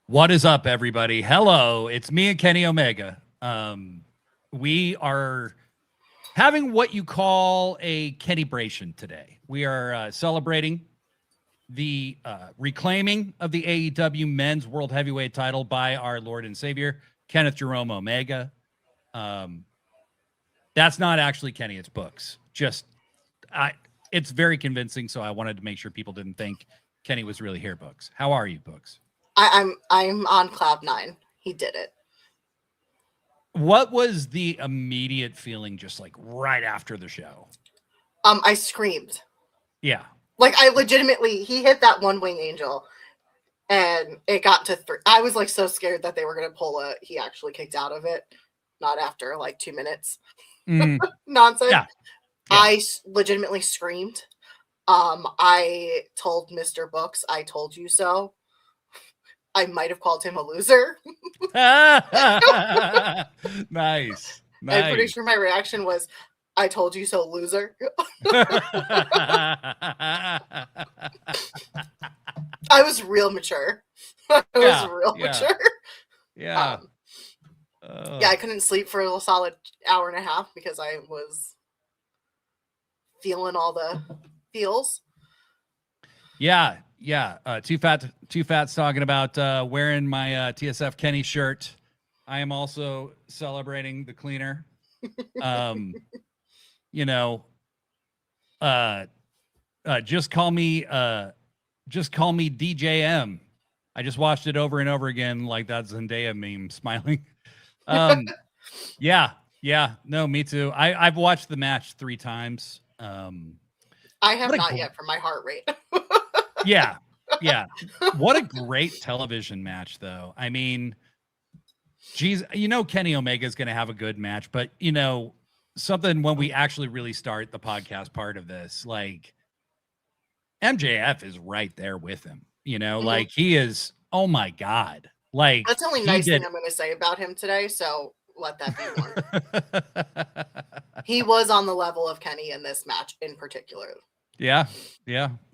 What is up, everybody? Hello, it's me and Kenny Omega. We are having what you call a Kenny-bration today. We are celebrating the reclaiming of the AEW Men's World Heavyweight title by our Lord and Savior, Kenneth Jerome Omega. That's not actually Kenny, it's Books. It's very convincing, so I wanted to make sure people didn't think Kenny was really here, Books. How are you, Books? I'm on cloud 9. He did it. What was the immediate feeling just like right after the show? I screamed. Yeah. Like I legitimately, he hit that one wing angel and it got to 3. I was like so scared that they were going to pull he actually kicked out of it. Not after like 2 minutes. Nonsense. Yeah. I legitimately screamed. I told Mr. Books, I told you so. I might have called him a loser. Nice. I'm pretty sure my reaction was, I told you so, loser. I was real mature. Mature. Yeah. Yeah, I couldn't sleep for a solid hour and a half because I was feeling all the feels. Yeah. Too Fat's talking about wearing my TSF Kenny shirt. I am also celebrating the cleaner. Just call me DJM. I just watched it over and over again, like that Zendaya meme, smiling. Yeah. No, me too. I've watched the match 3 times. I have not yet for my heart rate. Yeah. What a great television match, though. I mean, geez, Kenny Omega is going to have a good match, but something when we actually really start the podcast part of this, like MJF is right there with him. Like he is. Oh my God! Like that's the only nice thing I'm going to say about him today. So let that be one. He was on the level of Kenny in this match in particular. Yeah.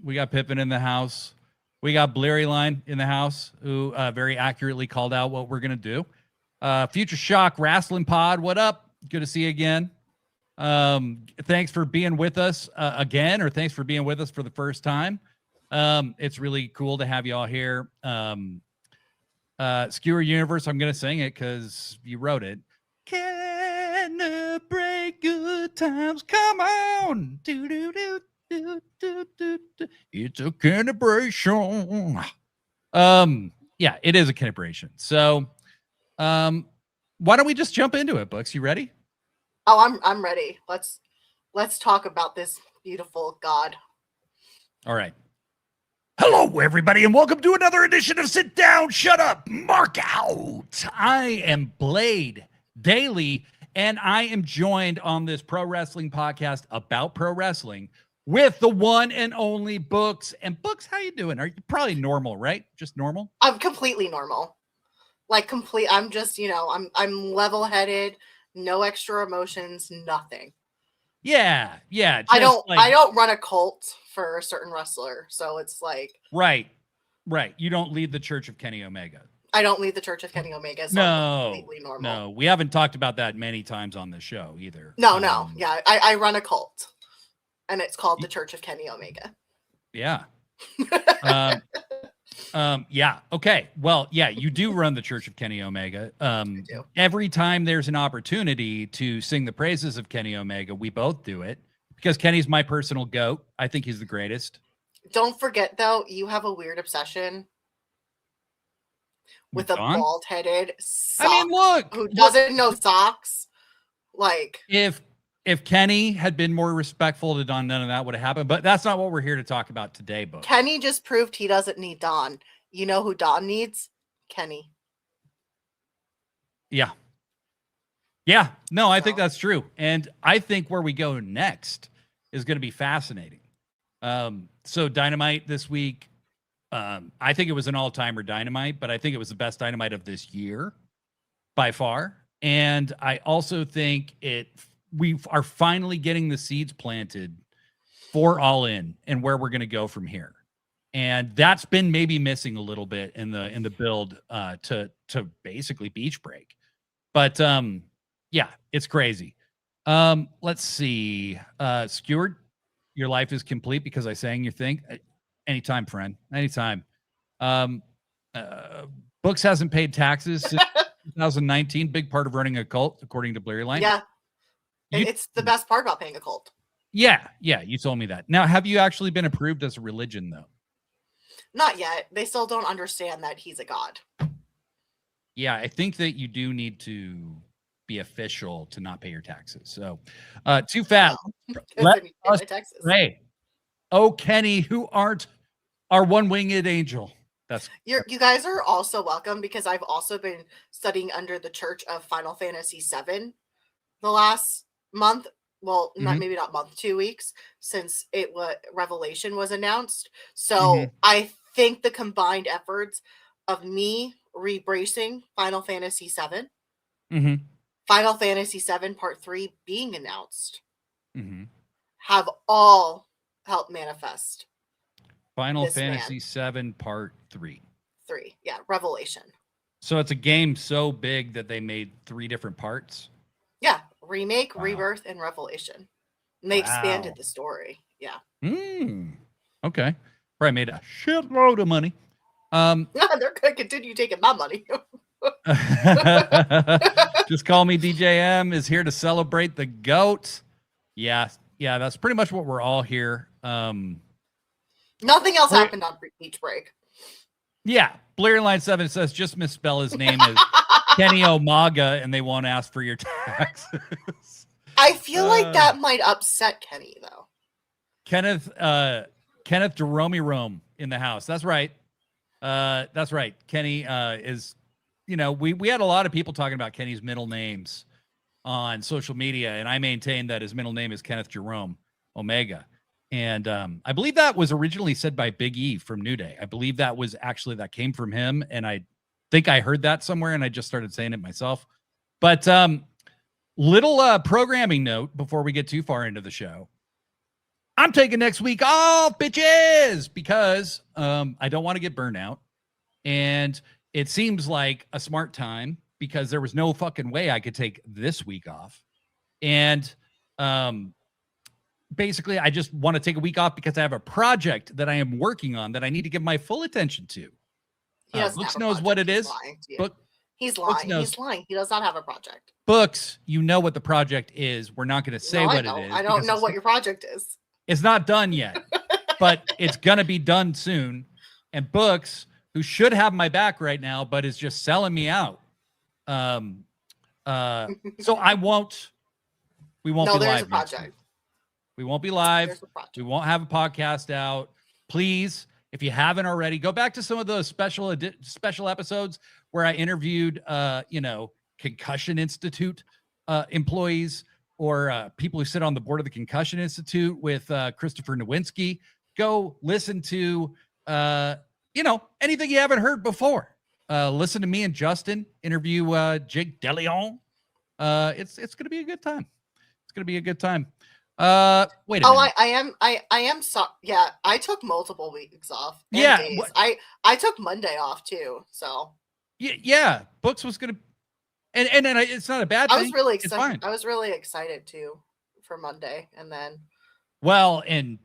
We got Pippin in the house. We got Bleary Line in the house, who very accurately called out what we're going to do. Future Shock Wrestling Pod, what up? Good to see you again. Thanks for being with us again, or thanks for being with us for the first time. It's really cool to have you all here. Skewer Universe, I'm going to sing it because you wrote it. Can it break good times? Come on. Do. It's a calibration. Yeah, it is a calibration. So, why don't we just jump into it, Books? You ready? Oh, I'm ready. Let's talk about this beautiful God. All right. Hello, everybody, and welcome to another edition of Sit Down, Shut Up, Mark Out. I am Blade Daily, and I am joined on this pro wrestling podcast about pro wrestling with the one and only Books. And Books, how you doing? Are you probably normal, right? Just normal? I'm completely normal. I'm just, I'm level-headed, no extra emotions, nothing. Yeah. I don't run a cult for a certain wrestler, so it's like right. You don't lead the Church of Kenny Omega. I don't lead the Church of Kenny Omega. So I'm completely normal. No, we haven't talked about that many times on the show either. No. Yeah, I run a cult, and it's called the Church of Kenny Omega. Yeah. Yeah. Okay. Well, yeah, you do run the Church of Kenny Omega. Every time there's an opportunity to sing the praises of Kenny Omega, we both do it because Kenny's my personal GOAT. I think he's the greatest. Don't forget, though, you have a weird obsession with a bald-headed sock who doesn't know socks. Like if Kenny had been more respectful to Don, none of that would have happened. But that's not what we're here to talk about today, Book. Kenny just proved he doesn't need Don. You know who Don needs? Kenny. Yeah. No, I think that's true. And I think where we go next is going to be fascinating. So Dynamite this week, I think it was an all-timer Dynamite, but I think it was the best Dynamite of this year by far. And I also think we are finally getting the seeds planted for All In and where we're going to go from here. And that's been maybe missing a little bit in the build to basically beach break. But yeah, it's crazy. Let's see. Skewered, your life is complete because I sang your thing. Anytime, friend. Anytime. Books hasn't paid taxes since 2019. Big part of running a cult, according to Blurry Line. Yeah. It's the best part about paying a cult. Yeah, you told me that. Now, have you actually been approved as a religion, though? Not yet. They still don't understand that he's a god. Yeah, I think that you do need to be official to not pay your taxes. So, too fast. Let us pray. Oh, Kenny, who aren't our one-winged angel. You guys are also welcome, because I've also been studying under the Church of Final Fantasy VII the last month. Well, maybe not month, 2 weeks since Revelation was announced. So I think the combined efforts of me rebracing Final Fantasy VII, Final Fantasy VII Part 3 being announced, have all helped manifest Final Fantasy VII Part 3. Yeah, Revelation. So it's a game so big that they made 3 different parts? Yeah, remake, rebirth, and Revelation. And they expanded the story. Yeah. Okay. Probably made a shitload of money. They're going to continue taking my money. Just call me DJM is here to celebrate the GOAT. Yeah, that's pretty much what we're all here. Nothing else happened on beach break. Yeah, Blair Line 7 says just misspell his name as Kenny Omaga and they won't ask for your taxes. I feel like that might upset Kenny, though. Kenneth Jerome Rome in the house. That's right. That's right. Kenny is, we had a lot of people talking about Kenny's middle names on social media, and I maintain that his middle name is Kenneth Jerome Omega. And I believe that was originally said by Big E from New Day. I believe that came from him, and I think I heard that somewhere, and I just started saying it myself. But little programming note before we get too far into the show. I'm taking next week off, bitches, because I don't want to get burned out. And it seems like a smart time because there was no fucking way I could take this week off. And basically, I just want to take a week off because I have a project that I am working on that I need to give my full attention to. Books knows what it is. He's lying. He's lying. He does not have a project. Books, you know what the project is. We're not going to say what it is. I don't know what your project is. It's not done yet, but it's going to be done soon. And Books, who should have my back right now, but is just selling me out. So we won't be live. We won't be live. We won't have a podcast out. Please, if you haven't already, go back to some of those special episodes where I interviewed, Concussion Institute employees or people who sit on the board of the Concussion Institute with Christopher Nowinski. Go listen to, anything you haven't heard before. Listen to me and Justin interview Jake DeLeon. It's going to be a good time. It's going to be a good time. Wait a minute. I am sorry. Yeah, I took multiple weeks off. Days. I took Monday off too. So yeah, Books was gonna, and it's not a bad thing. I was really excited. I was really excited too for Monday, and then and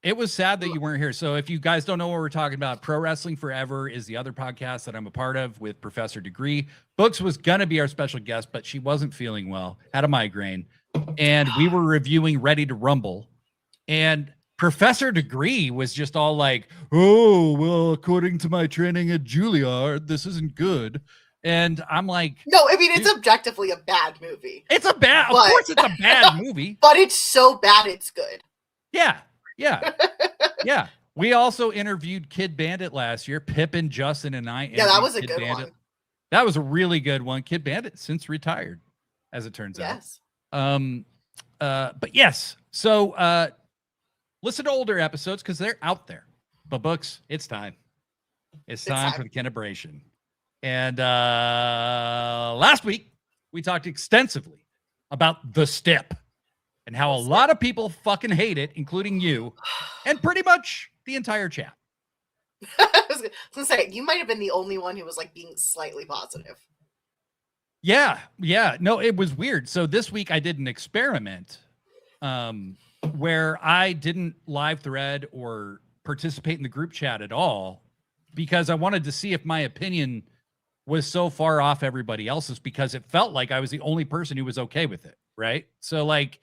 it was sad that you weren't here. So if you guys don't know what we're talking about, Pro Wrestling Forever is the other podcast that I'm a part of with Professor Degree. Books was gonna be our special guest, but she wasn't feeling well, had a migraine. And we were reviewing Ready to Rumble, and Professor Degree was just all like, "Oh, well, according to my training at Juilliard, this isn't good." And I'm like, "No, I mean it's objectively a bad movie. Of course, it's a bad movie, but it's so bad it's good." Yeah. We also interviewed Kid Bandit last year. Pippin, Justin, and I. Yeah, that was a good one. That was a really good one. Kid Bandit since retired, as it turns out. Yes. But yes, so listen to older episodes because they're out there. But Books, it's time. It's time for the Kenibration. And last week we talked extensively about the Stip and how a lot of people fucking hate it, including you, and pretty much the entire chat. I was gonna say, you might have been the only one who was like being slightly positive. Yeah. No, it was weird. So this week I did an experiment where I didn't live thread or participate in the group chat at all because I wanted to see if my opinion was so far off everybody else's, because it felt like I was the only person who was okay with it. Right. So like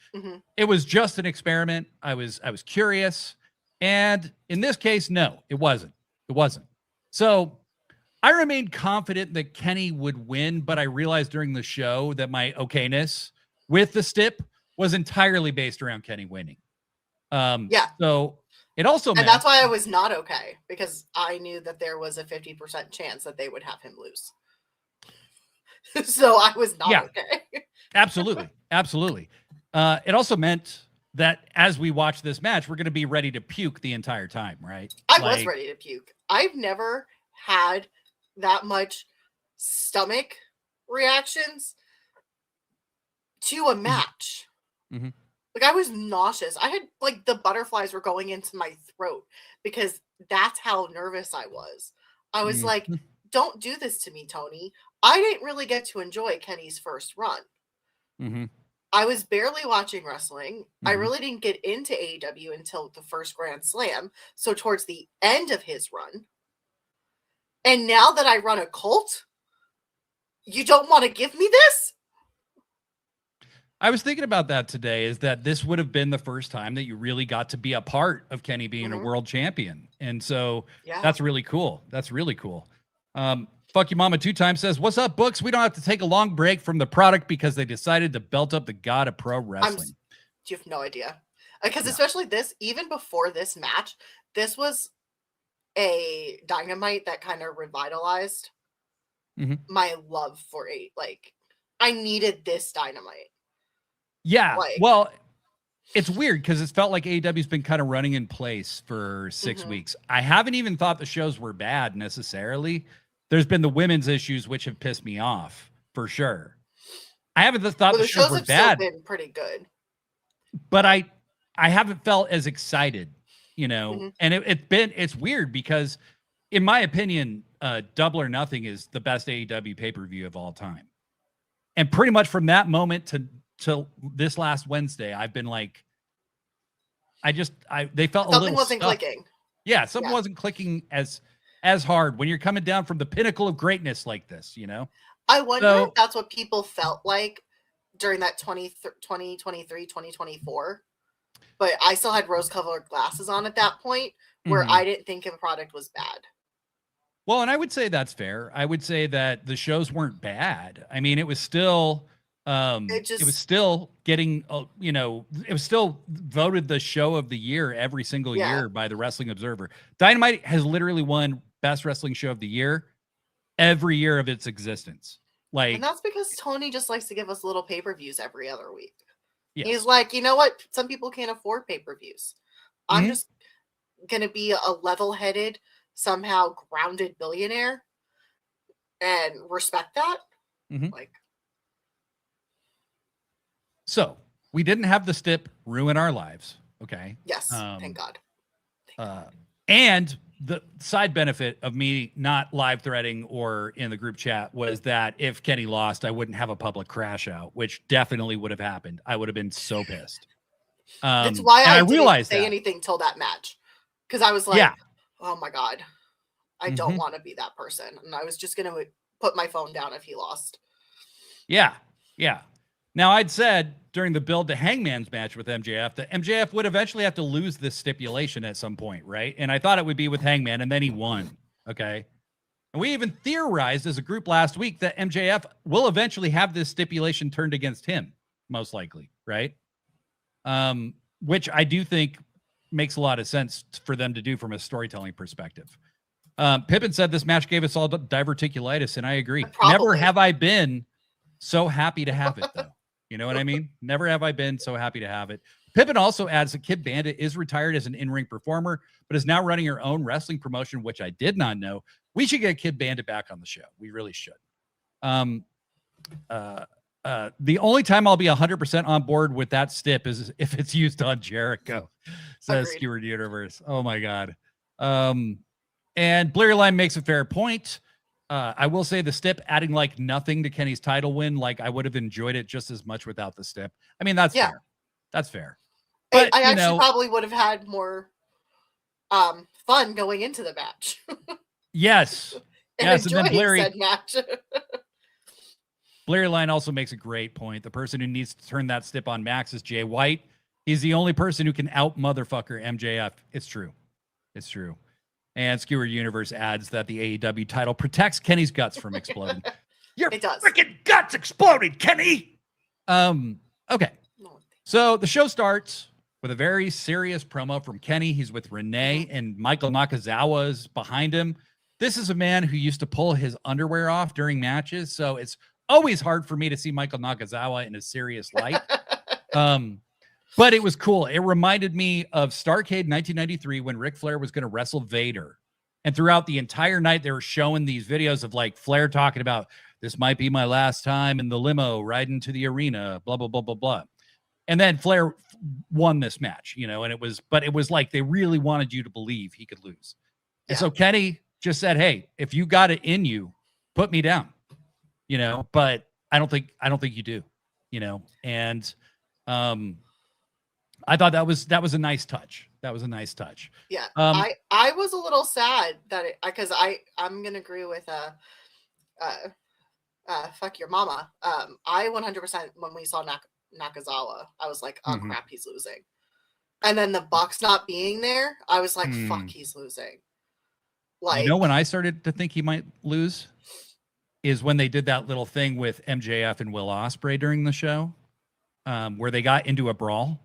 it was just an experiment. I was curious. And in this case, no, it wasn't. It wasn't. So I remained confident that Kenny would win, but I realized during the show that my okayness with the stip was entirely based around Kenny winning. Yeah. So it also and that's why I was not okay, because I knew that there was a 50% chance that they would have him lose. So I was not okay. Absolutely. It also meant that as we watch this match, we're going to be ready to puke the entire time, right? I was ready to puke. I've never had that much stomach reactions to a match. Like, I was nauseous. I had like the butterflies were going into my throat because that's how nervous I was. I was like, don't do this to me, Tony. I didn't really get to enjoy Kenny's first run. I was barely watching wrestling. I really didn't get into AEW until the first Grand Slam. So towards the end of his run. And now that I run a cult, you don't want to give me this? I was thinking about that today, is that this would have been the first time that you really got to be a part of Kenny being a world champion. And so that's really cool. That's really cool. Fuck You Mama 2 times says, what's up, Books? We don't have to take a long break from the product because they decided to belt up the god of pro wrestling. You have no idea. Because especially this, even before this match, this was a Dynamite that kind of revitalized my love for like, I needed this Dynamite. Yeah. Well, it's weird because it's felt like AEW's been kind of running in place for 6 weeks. I haven't even thought the shows were bad necessarily. There's been the women's issues, which have pissed me off for sure. I haven't thought the shows were have bad. Still been pretty good. But I haven't felt as excited, you know, and it's weird because in my opinion, Double or Nothing is the best AEW pay-per-view of all time. And pretty much from that moment to this last Wednesday, I've been like, they felt something wasn't clicking. Yeah, something wasn't clicking as hard when you're coming down from the pinnacle of greatness like this, you know? I wonder if that's what people felt like during that 2023, 2024. But I still had rose-colored glasses on at that point where I didn't think a product was bad. Well, and I would say that's fair. I would say that the shows weren't bad. I mean, it was still it was still getting it was still voted the show of the year every single year by the Wrestling Observer. Dynamite has literally won best wrestling show of the year every year of its existence. Like, and that's because Tony just likes to give us little pay-per-views every other week. Yes. He's like, you know what? Some people can't afford pay-per-views. I'm just gonna be a level-headed, somehow grounded billionaire and respect that. Like, so we didn't have the stip ruin our lives. Okay. Yes. Thank God. And the side benefit of me not live threading or in the group chat was that if Kenny lost, I wouldn't have a public crash out, which definitely would have happened. I would have been so pissed. That's why I didn't say anything till that match. Because I was like, oh my God, I don't want to be that person. And I was just going to put my phone down if he lost. Yeah. Now, I'd said during the build to Hangman's match with MJF that MJF would eventually have to lose this stipulation at some point, right? And I thought it would be with Hangman, and then he won, okay? And we even theorized as a group last week that MJF will eventually have this stipulation turned against him, most likely, right? Which I do think makes a lot of sense for them to do from a storytelling perspective. Pippin said this match gave us all diverticulitis, and I agree. Never have I been so happy to have it, though. You know what I mean? Never have I been so happy to have it. Pippin also adds that Kid Bandit is retired as an in-ring performer, but is now running her own wrestling promotion, which I did not know. We should get Kid Bandit back on the show. We really should. The only time I'll be 100% on board with that stip is if it's used on Jericho, says Skewered Universe. Oh my God. And Bleary Line makes a fair point. I will say the stip adding like nothing to Kenny's title win. Like I would have enjoyed it just as much without the stip. I mean, that's fair. That's fair. But I actually probably would have had more fun going into the match. Yes. And yes. And then Bleary said match. Bleary Line also makes a great point. The person who needs to turn that stip on Max is Jay White. He's the only person who can out motherfucker MJF. It's true. It's true. And Skewer Universe adds that the AEW title protects Kenny's guts from exploding. Your freaking guts exploded, Kenny. Okay. So the show starts with a very serious promo from Kenny. He's with Renee and Michael Nakazawa is behind him. This is a man who used to pull his underwear off during matches. So it's always hard for me to see Michael Nakazawa in a serious light. But it was cool. It reminded me of Starrcade 1993 when Ric Flair was going to wrestle Vader. And throughout the entire night, they were showing these videos of like Flair talking about, this might be my last time in the limo riding to the arena, blah, blah, blah, blah, blah. And then Flair won this match, you know, and it was like they really wanted you to believe he could lose. And so Kenny just said, hey, if you got it in you, put me down, you know, but I don't think you do, you know, and I thought that was a nice touch. That was a nice touch. Yeah. I was a little sad that because I'm going to agree with fuck your mama. I 100% when we saw Nakazawa, I was like, oh crap, he's losing. And then the Bucks not being there, I was like, fuck, he's losing. Like, you know, when I started to think he might lose is when they did that little thing with MJF and Will Ospreay during the show, where they got into a brawl.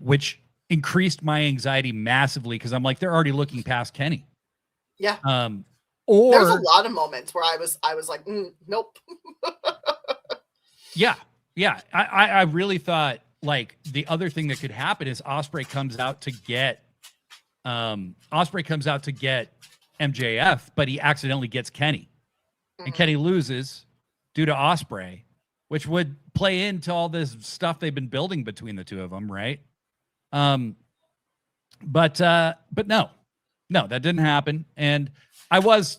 Which increased my anxiety massively because I'm like, they're already looking past Kenny. Yeah. Or there's a lot of moments where I was like, nope. Yeah. I really thought like the other thing that could happen is Ospreay comes out to get MJF, but he accidentally gets Kenny. And Kenny loses due to Ospreay, which would play into all this stuff they've been building between the two of them, right? But no, that didn't happen. And I was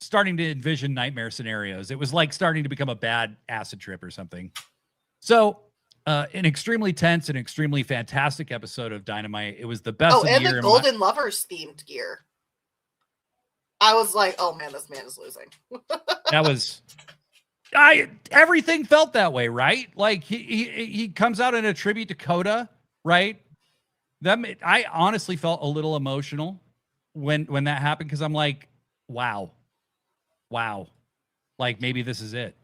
starting to envision nightmare scenarios. It was like starting to become a bad acid trip or something. So, an extremely tense and extremely fantastic episode of Dynamite. It was the best of the year. And the Golden Lovers themed gear. I was like, oh man, this man is losing. That was... everything felt that way, right? Like he comes out in a tribute to Coda, right? I honestly felt a little emotional when that happened because I'm like, wow, like maybe this is it.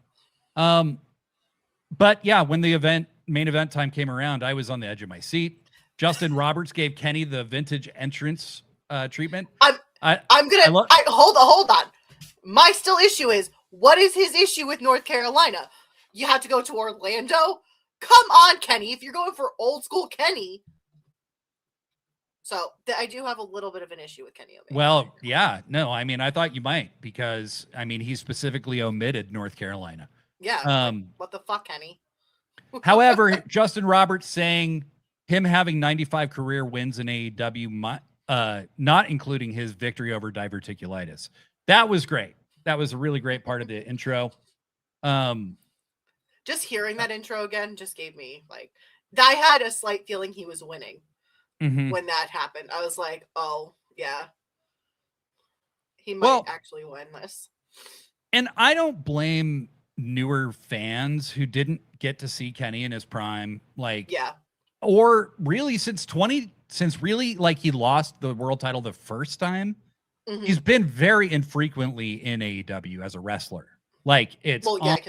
But yeah, when the main event time came around, I was on the edge of my seat. Justin Roberts gave Kenny the vintage entrance treatment. Hold on. My still issue is, what is his issue with North Carolina? You have to go to Orlando? Come on, Kenny. If you're going for old school Kenny. So I do have a little bit of an issue with Kenny Omega. Well, yeah. No, I mean, I thought you might because, I mean, he specifically omitted North Carolina. Yeah. What the fuck, Kenny? However, Justin Roberts saying him having 95 career wins in AEW, not including his victory over diverticulitis. That was great. That was a really great part of the intro. Just hearing that intro again just gave me like, I had a slight feeling he was winning when that happened. I was like, oh yeah, he might actually win this. And I don't blame newer fans who didn't get to see Kenny in his prime. Like, yeah. Or really since really like he lost the world title the first time. He's been very infrequently in AEW as a wrestler. Like it's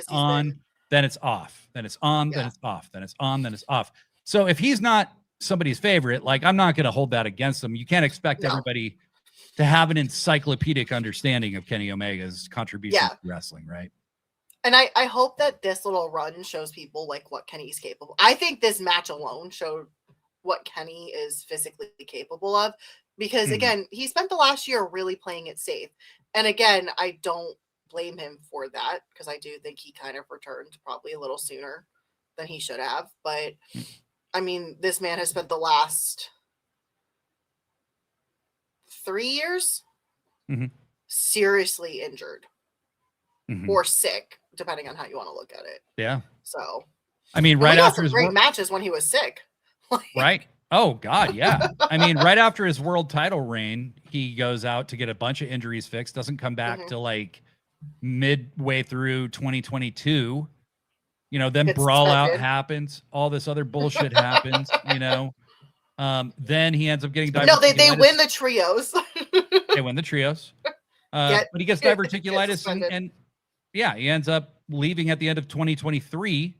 on, then it's off, then it's on, then it's off, then it's on, then it's off. So if he's not somebody's favorite, like I'm not going to hold that against him. You can't expect everybody to have an encyclopedic understanding of Kenny Omega's contribution to wrestling, right? And I hope that this little run shows people like what Kenny's capable. I think this match alone showed what Kenny is physically capable of. Because, again, he spent the last year really playing it safe. And, again, I don't blame him for that because I do think he kind of returned probably a little sooner than he should have. But, I mean, this man has spent the last 3 years, Mhm. seriously injured Mhm. or sick, depending on how you want to look at it. Yeah. So, I mean, and right we got after some his great matches when he was sick. right. Oh God, yeah. I mean, right after his world title reign, he goes out to get a bunch of injuries fixed. Doesn't come back Mhm. till like midway through 2022. You know, then Gets Brawl Out suspended. happens. All this other bullshit happens. You know, then he ends up getting No, they diverticulitis. win the trios. They win the trios. Get But he gets get diverticulitis suspended. and yeah, he ends up leaving at the end of 2023.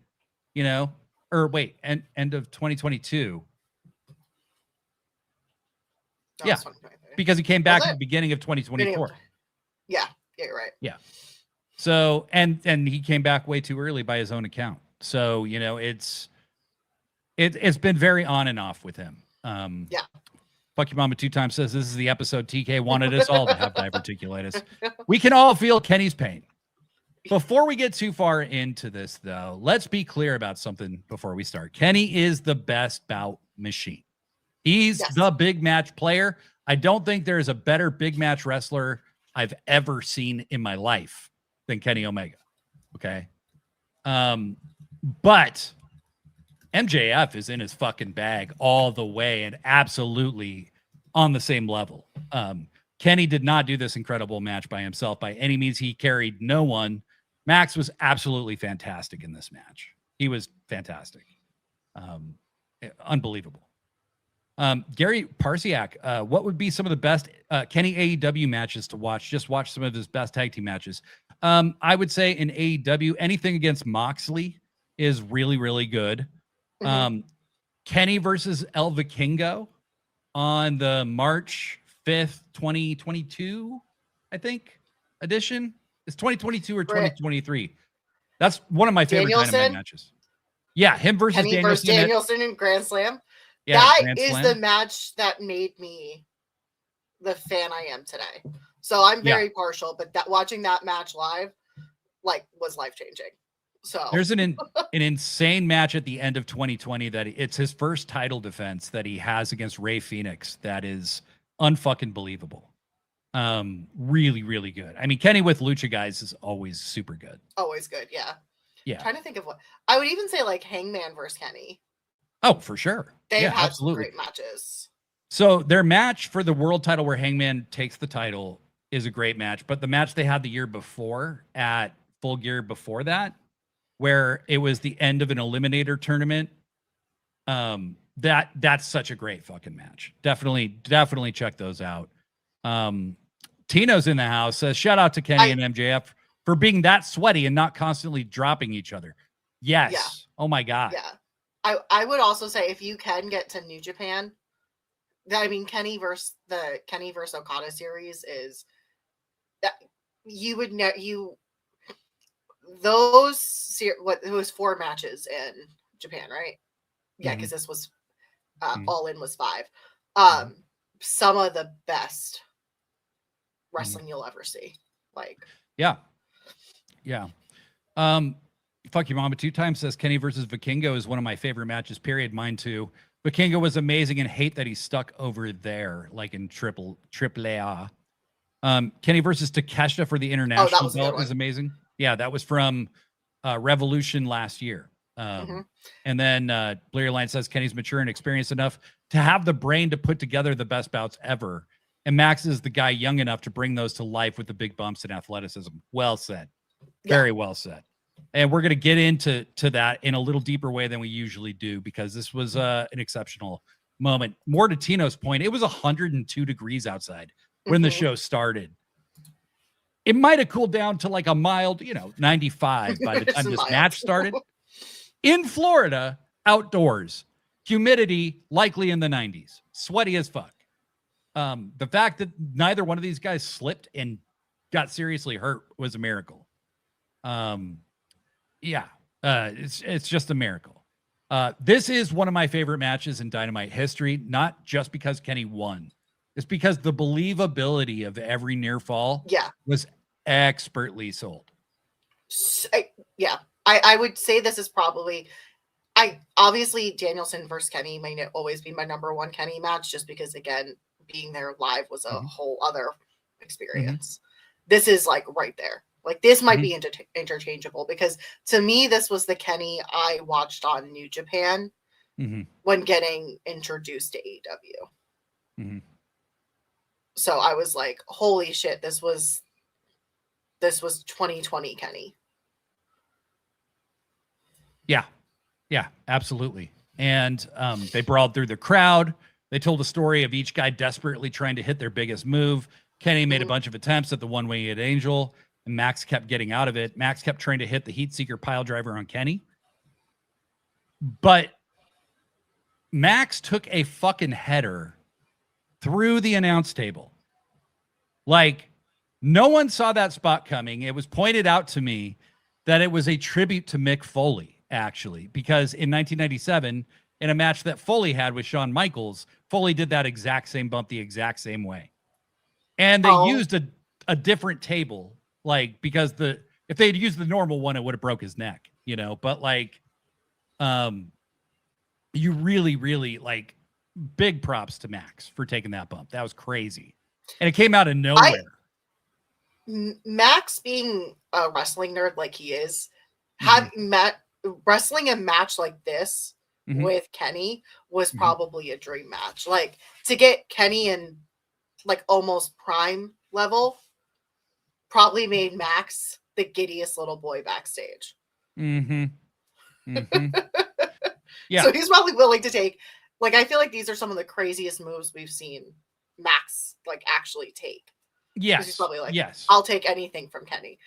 You know, or wait, end of 2022. No, Yeah, it's 2023. because he came Was back at it? the beginning of Beginning of- 2024. Yeah, you're right. Yeah. So and he came back way too early by his own account. So, you know, it's been very on and off with him. Yeah. Fuck Your Mama 2 times says this is the episode TK wanted us all to have diverticulitis. We can all feel Kenny's pain. Before we get too far into this, though, let's be clear about something before we start. Kenny is the best bout machine. He's Yes. the big match player. I don't think there's a better big match wrestler I've ever seen in my life than Kenny Omega. Okay. But MJF is in his fucking bag all the way and absolutely on the same level. Kenny did not do this incredible match by himself by any means. He carried no one. Max was absolutely fantastic in this match. He was fantastic. Unbelievable. Gary Parsiak, what would be some of the best Kenny AEW matches to watch? Just watch some of his best tag team matches. I would say in AEW, anything against Moxley is really, really good. Mhm. Kenny versus El Vikingo on the March 5th, 2022, I think, edition. It's 2022 or 2023. That's one of my favorite Dynamite matches. Yeah, him versus Kenny versus Danielson in Grand Slam. Yeah, that Grand is Slam. the match that made me the fan I am today. So I'm very partial, but watching that match live, was life changing. So there's an insane match at the end of 2020 that it's his first title defense that he has against Ray Phoenix. That is unfucking believable. Really, really good. I mean, Kenny with Lucha guys is always super good. Always good, yeah. Yeah. I'm trying to think of what I would even say, like Hangman versus Kenny. Oh, for sure. They've had some great matches. So their match for the world title where Hangman takes the title is a great match, but the match they had the year before at Full Gear before that, where it was the end of an eliminator tournament, that's such a great fucking match. Definitely check those out. Tino's in the house, says shout out to Kenny and MJF for being that sweaty and not constantly dropping each other. Yes. Yeah. Oh my God. Yeah. I would also say if you can get to New Japan, I mean Kenny versus Okada series is that you would know it was 4 matches in Japan, right? Yeah, because this was All In was 5. Some of the best wrestling you'll ever see. Yeah. Fuck Your Mama 2 times says Kenny versus Vikingo is one of my favorite matches, period. Mine too. Vikingo was amazing and hate that he's stuck over there, like in triple A. Kenny versus Takeshita for the international belt is amazing. Yeah, that was from Revolution last year. And then Blair Line says Kenny's mature and experienced enough to have the brain to put together the best bouts ever. And Max is the guy young enough to bring those to life with the big bumps and athleticism. Well said. Very well said. And we're going to get into that in a little deeper way than we usually do, because this was an exceptional moment. More to Tino's point, it was 102 degrees outside when the show started. It might have cooled down to like a mild, 95 by the time this match started. In Florida, outdoors, humidity likely in the 90s, sweaty as fuck. The fact that neither one of these guys slipped and got seriously hurt was a miracle. It's just a miracle. This is one of my favorite matches in Dynamite history, not just because Kenny won. It's because the believability of every near fall was expertly sold. I would say this is probably, obviously Danielson versus Kenny may always be my number one Kenny match, just because, again, being there live was a Mhm. whole other experience. This is like right there. Like this might be interchangeable, because to me, this was the Kenny I watched on New Japan when getting introduced to AEW. So I was like, holy shit, this was 2020 Kenny. Yeah, absolutely. And they brawled through the crowd. They told a story of each guy desperately trying to hit their biggest move. Kenny made a bunch of attempts at the one-winged angel, and Max kept getting out of it. Max kept trying to hit the heat seeker pile driver on Kenny. But Max took a fucking header through the announce table. Like, no one saw that spot coming. It was pointed out to me that it was a tribute to Mick Foley, actually, because in 1997, in a match that Foley had with Shawn Michaels, Foley did that exact same bump the exact same way. And they used a different table, like, because if they'd used the normal one, it would have broke his neck, you know, but like, you really, really, like, big props to Max for taking that bump. That was crazy. And it came out of nowhere. Max, being a wrestling nerd like he is, wrestling a match like this with Kenny was probably a dream match. Like, to get Kenny in like almost prime level probably made Max the giddiest little boy backstage. Yeah. So he's probably willing to take, like, I feel like these are some of the craziest moves we've seen Max like actually take. Yes. He's probably like, yes, I'll take anything from Kenny.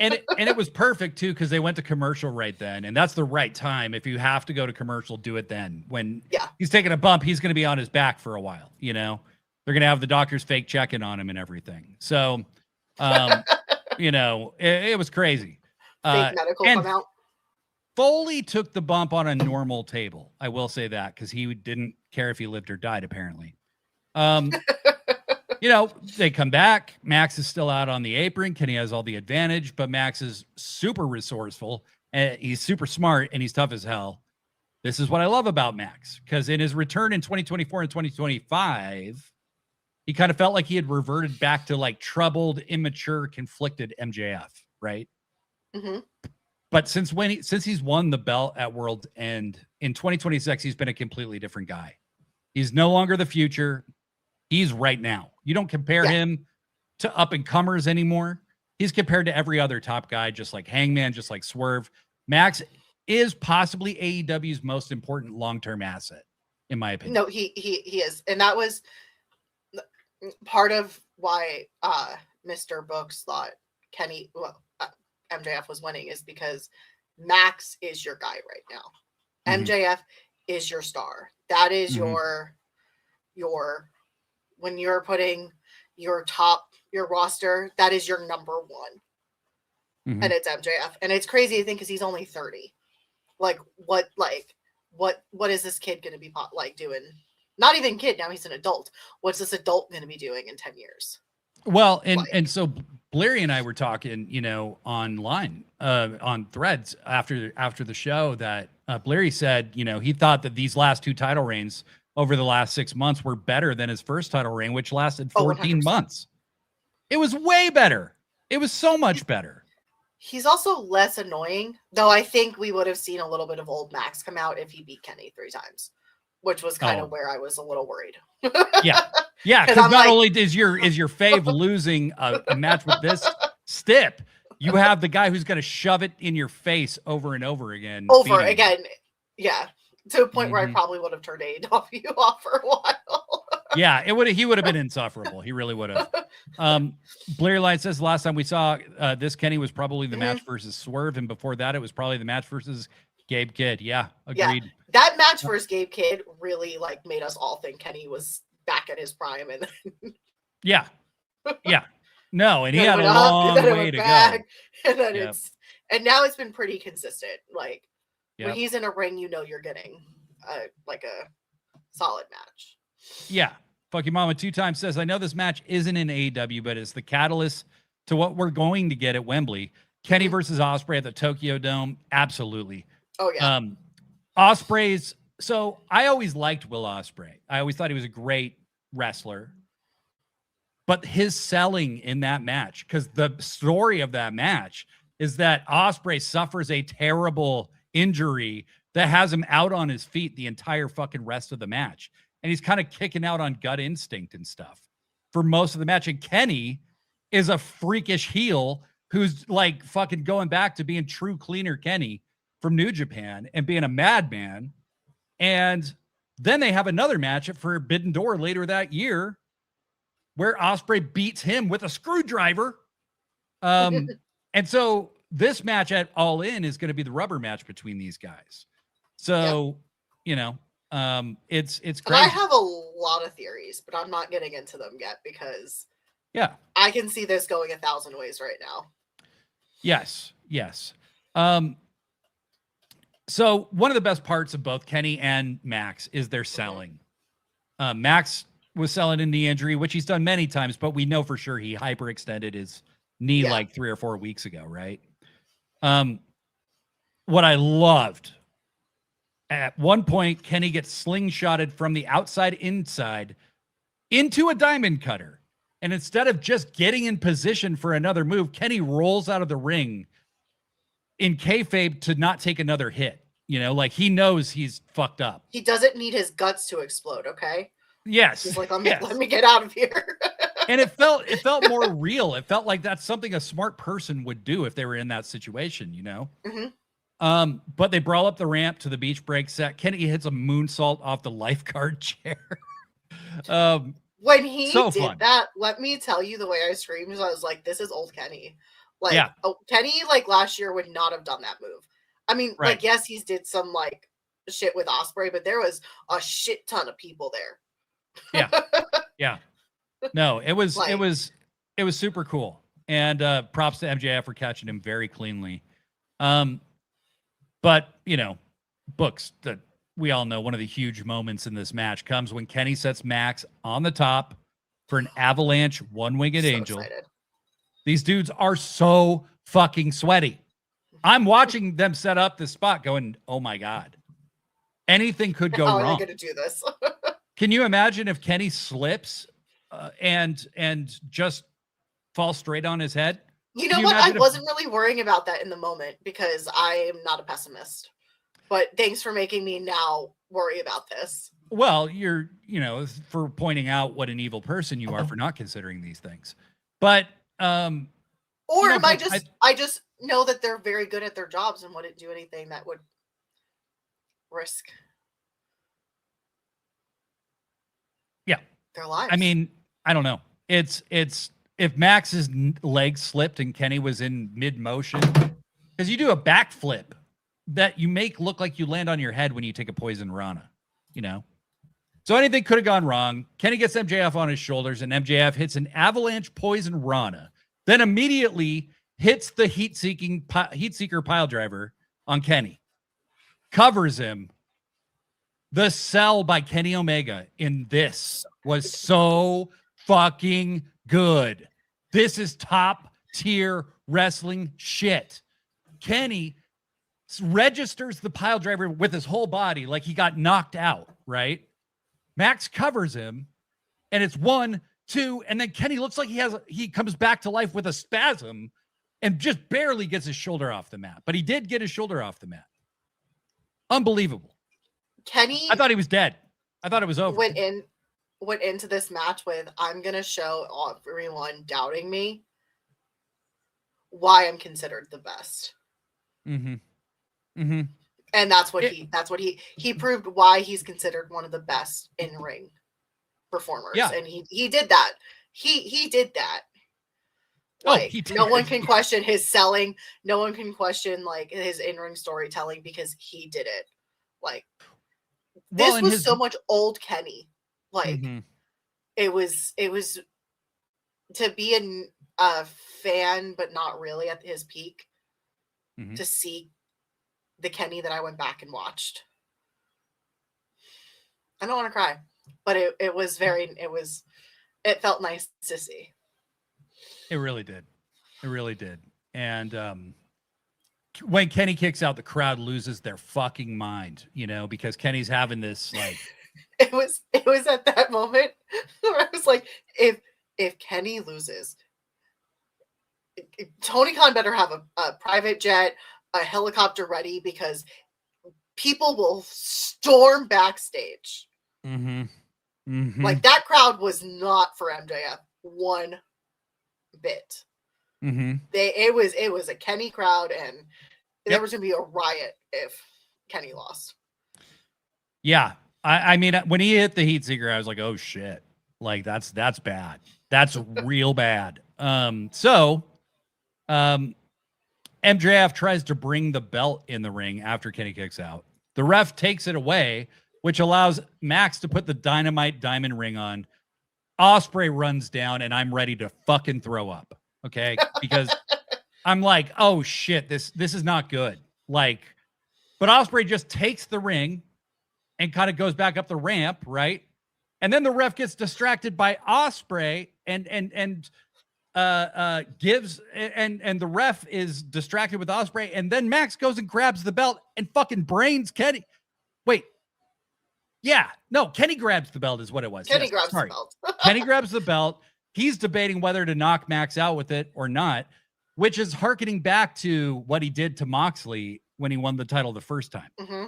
and it was perfect too, because they went to commercial right then, and that's the right time. If you have to go to commercial, do it then. When he's taking a bump, he's going to be on his back for a while. You know, they're going to have the doctors fake checking on him and everything. So, you know, it was crazy. Fake medical come out. Foley took the bump on a normal table. I will say that, because he didn't care if he lived or died, apparently. You know, they come back. Max is still out on the apron. Kenny has all the advantage, but Max is super resourceful, and he's super smart, and he's tough as hell. This is what I love about Max, because in his return in 2024 and 2025, he kind of felt like he had reverted back to like troubled, immature, conflicted MJF, right? But since he's won the belt at World End in 2026, he's been a completely different guy. He's no longer the future. He's right now. You don't compare him to up and comers anymore. He's compared to every other top guy, just like Hangman, just like Swerve. Max is possibly AEW's most important long-term asset, in my opinion. No, he is. And that was part of why Mr. Books thought MJF was winning, is because Max is your guy right now. MJF is your star. That is your when you're putting your roster, that is your number one. And it's MJF. And it's crazy to think, because he's only 30. Like, what is this kid going to be like doing? Not even kid, now he's an adult. What's this adult going to be doing in 10 years? Well, and so Bleary and I were talking, you know, online on Threads after the show, that Bleary said, you know, he thought that these last two title reigns over the last 6 months were better than his first title reign, which lasted 14 months. It was way better. It was so much better. He's also less annoying, though. I think we would have seen a little bit of old Max come out if he beat Kenny 3 times, which was kind of where I was a little worried. Yeah, because not like, only is your fave losing a match with this stip, you have the guy who's going to shove it in your face over and over again. Yeah. To a point where I probably would have turned AEW off for a while. Yeah, he would have been insufferable. He really would have. Blair Light says the last time we saw this Kenny was probably the match versus Swerve, and before that it was probably the match versus Gabe Kidd. Yeah, agreed. Yeah. That match versus Gabe Kidd really like made us all think Kenny was back at his prime, and then yeah. No, and he had a long way to go. And then and now it's been pretty consistent. Like when he's in a ring, you know you're getting like a solid match. Yeah. Fuck your mama 2 times says, I know this match isn't in AEW, but it's the catalyst to what we're going to get at Wembley. Kenny versus Ospreay at the Tokyo Dome. Absolutely. Oh yeah. Ospreay's. So I always liked Will Ospreay. I always thought he was a great wrestler. But his selling in that match, because the story of that match is that Ospreay suffers a terrible injury that has him out on his feet the entire fucking rest of the match. And he's kind of kicking out on gut instinct and stuff for most of the match. And Kenny is a freakish heel who's like fucking going back to being true cleaner Kenny from New Japan and being a madman. And then they have another match at Forbidden Door later that year where Ospreay beats him with a screwdriver. And so this match at All In is going to be the rubber match between these guys. So, you know, it's crazy. And I have a lot of theories, but I'm not getting into them yet because I can see this going 1,000 ways right now. Yes. So one of the best parts of both Kenny and Max is their selling. Max was selling a knee injury, which he's done many times, but we know for sure he hyperextended his knee like 3 or 4 weeks ago, right? What I loved, at one point, Kenny gets slingshotted from the outside inside into a diamond cutter. And instead of just getting in position for another move, Kenny rolls out of the ring in kayfabe to not take another hit. You know, like he knows he's fucked up. He doesn't need his guts to explode, okay? Yes. He's like, let me get out of here. And it felt more real. It felt like that's something a smart person would do if they were in that situation, you know? But they brawl up the ramp to the beach break set. Kenny hits a moonsault off the lifeguard chair. When he did that, let me tell you, the way I screamed, I was like, this is old Kenny. Like, Kenny, like, last year would not have done that move. I mean, like, yes, he's did some, like, shit with Ospreay, but there was a shit ton of people there. No, it was like, it was super cool. And props to MJF for catching him very cleanly. But, you know, Books, that we all know one of the huge moments in this match comes when Kenny sets Max on the top for an avalanche one-winged angel. Excited. These dudes are so fucking sweaty. I'm watching them set up this spot going, oh my God, anything could go wrong. How are they going to do this? Can you imagine if Kenny slips and just falls straight on his head? You know what? I wasn't really worrying about that in the moment because I am not a pessimist. But thanks for making me now worry about this. Well, you're, you know, for pointing out what an evil person you are for not considering these things. But or am I just know that they're very good at their jobs and wouldn't do anything that would risk their lives. I mean, I don't know. It's if Max's leg slipped and Kenny was in mid motion, because you do a backflip that you make look like you land on your head when you take a poison rana, you know? So anything could have gone wrong. Kenny gets MJF on his shoulders and MJF hits an avalanche poison rana, then immediately hits the heat seeker pile driver on Kenny, covers him. The sell by Kenny Omega in this was so fucking good. This is top tier wrestling shit. Kenny registers the pile driver with his whole body like he got knocked out, right? Max covers him, and it's 1, 2, and then Kenny looks like he comes back to life with a spasm and just barely gets his shoulder off the mat. But he did get his shoulder off the mat. Unbelievable. Kenny, I thought he was dead. I thought it was over. Went into this match with, I'm going to show everyone doubting me why I'm considered the best. And that's what he proved, why he's considered one of the best in ring performers. Yeah. And he did that. He did that. Like, no one can question his selling. No one can question like his in-ring storytelling because he did it. Like, this was so much old Kenny. Like, it was to be a fan, but not really at his peak, to see the Kenny that I went back and watched. I don't want to cry, but it felt nice to see. It really did. It really did. And when Kenny kicks out, the crowd loses their fucking mind, you know, because Kenny's having this like it was at that moment where I was like, if Kenny loses, Tony Khan better have a private jet, a helicopter ready, because people will storm backstage. Mm-hmm. Mm-hmm. Like, that crowd was not for MJF one bit. Mm-hmm. It was a Kenny crowd, and there was gonna be a riot if Kenny lost. Yeah, I mean, when he hit the heat seeker, I was like, oh shit, like that's bad. That's real bad. MJF tries to bring the belt in the ring after Kenny kicks out. The ref takes it away, which allows Max to put the Dynamite diamond ring on. Ospreay runs down, and I'm ready to fucking throw up. Okay, because I'm like, oh shit, this is not good. Like, but Ospreay just takes the ring and kind of goes back up the ramp, right? And then the ref gets distracted by Ospreay and gives and the ref is distracted with Ospreay, and then Max goes and grabs the belt and fucking brains Kenny. Wait. Yeah, no, Kenny grabs the belt is what it was. Kenny grabs the belt. Kenny grabs the belt. He's debating whether to knock Max out with it or not, which is hearkening back to what he did to Moxley when he won the title the first time. Mm-hmm.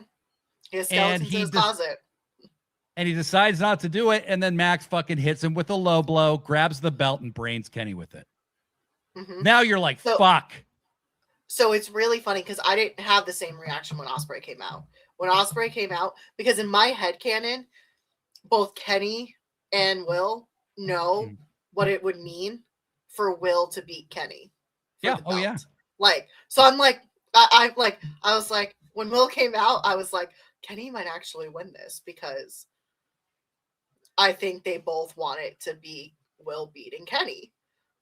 His skeleton's in his closet. And he decides not to do it, and then Max fucking hits him with a low blow, grabs the belt, and brains Kenny with it. Mm-hmm. Now you're like, fuck. So it's really funny because I didn't have the same reaction when Ospreay came out. When Ospreay came out, because in my headcanon, both Kenny and Will know what it would mean for Will to beat Kenny. Yeah. Oh yeah. Like, so I'm like, I was like, when Will came out, I was like, Kenny might actually win this, because I think they both want it to be Will beating Kenny.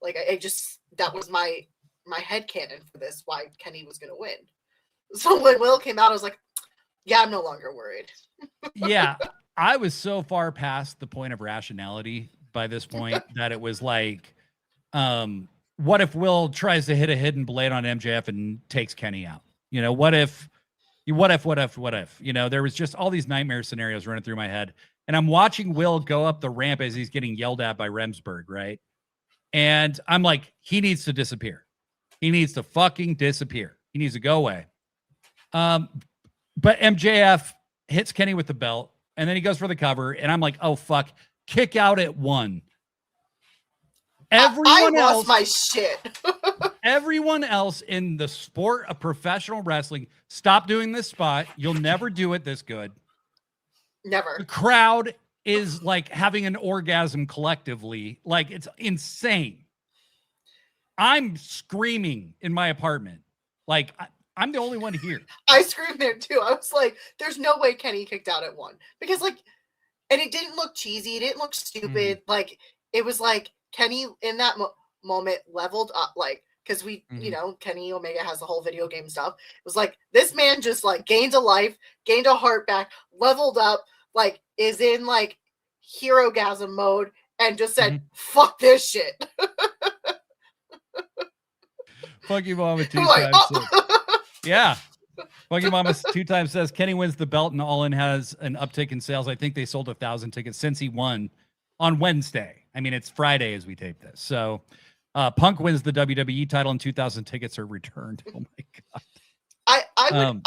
Like, that was my headcanon for this, why Kenny was going to win. So when Will came out, I was like, yeah, I'm no longer worried. Yeah, I was so far past the point of rationality by this point that it was like, what if Will tries to hit a hidden blade on MJF and takes Kenny out? You know, what if? You know, there was just all these nightmare scenarios running through my head. And I'm watching Will go up the ramp as he's getting yelled at by Remsburg, right? And I'm like, he needs to disappear. He needs to fucking disappear. He needs to go away. But MJF hits Kenny with the belt, and then he goes for the cover, and I'm like, oh, fuck. Kick out at 1. Everyone else, lost my shit. Everyone else in the sport of professional wrestling, stop doing this spot. You'll never do it this good. Never. The crowd is like having an orgasm collectively. Like, it's insane. I'm screaming in my apartment. Like, I'm the only one here. I screamed there too. I was like, there's no way Kenny kicked out at 1. Because, like, and it didn't look cheesy. It didn't look stupid. Like, it was like Kenny in that moment leveled up, like, because we, you know, Kenny Omega has the whole video game stuff. It was like, this man just, like, gained a life, gained a heart back, leveled up, like, is in, like, hero-gasm mode, and just said, fuck this shit. Fuck you, Mama, 2 times. Yeah. Fuck you, Mama 2 times says Kenny wins the belt and All In has an uptick in sales. I think they sold 1,000 tickets since he won on Wednesday. I mean, it's Friday as we tape this. So Punk wins the WWE title and 2,000 tickets are returned. Oh my God.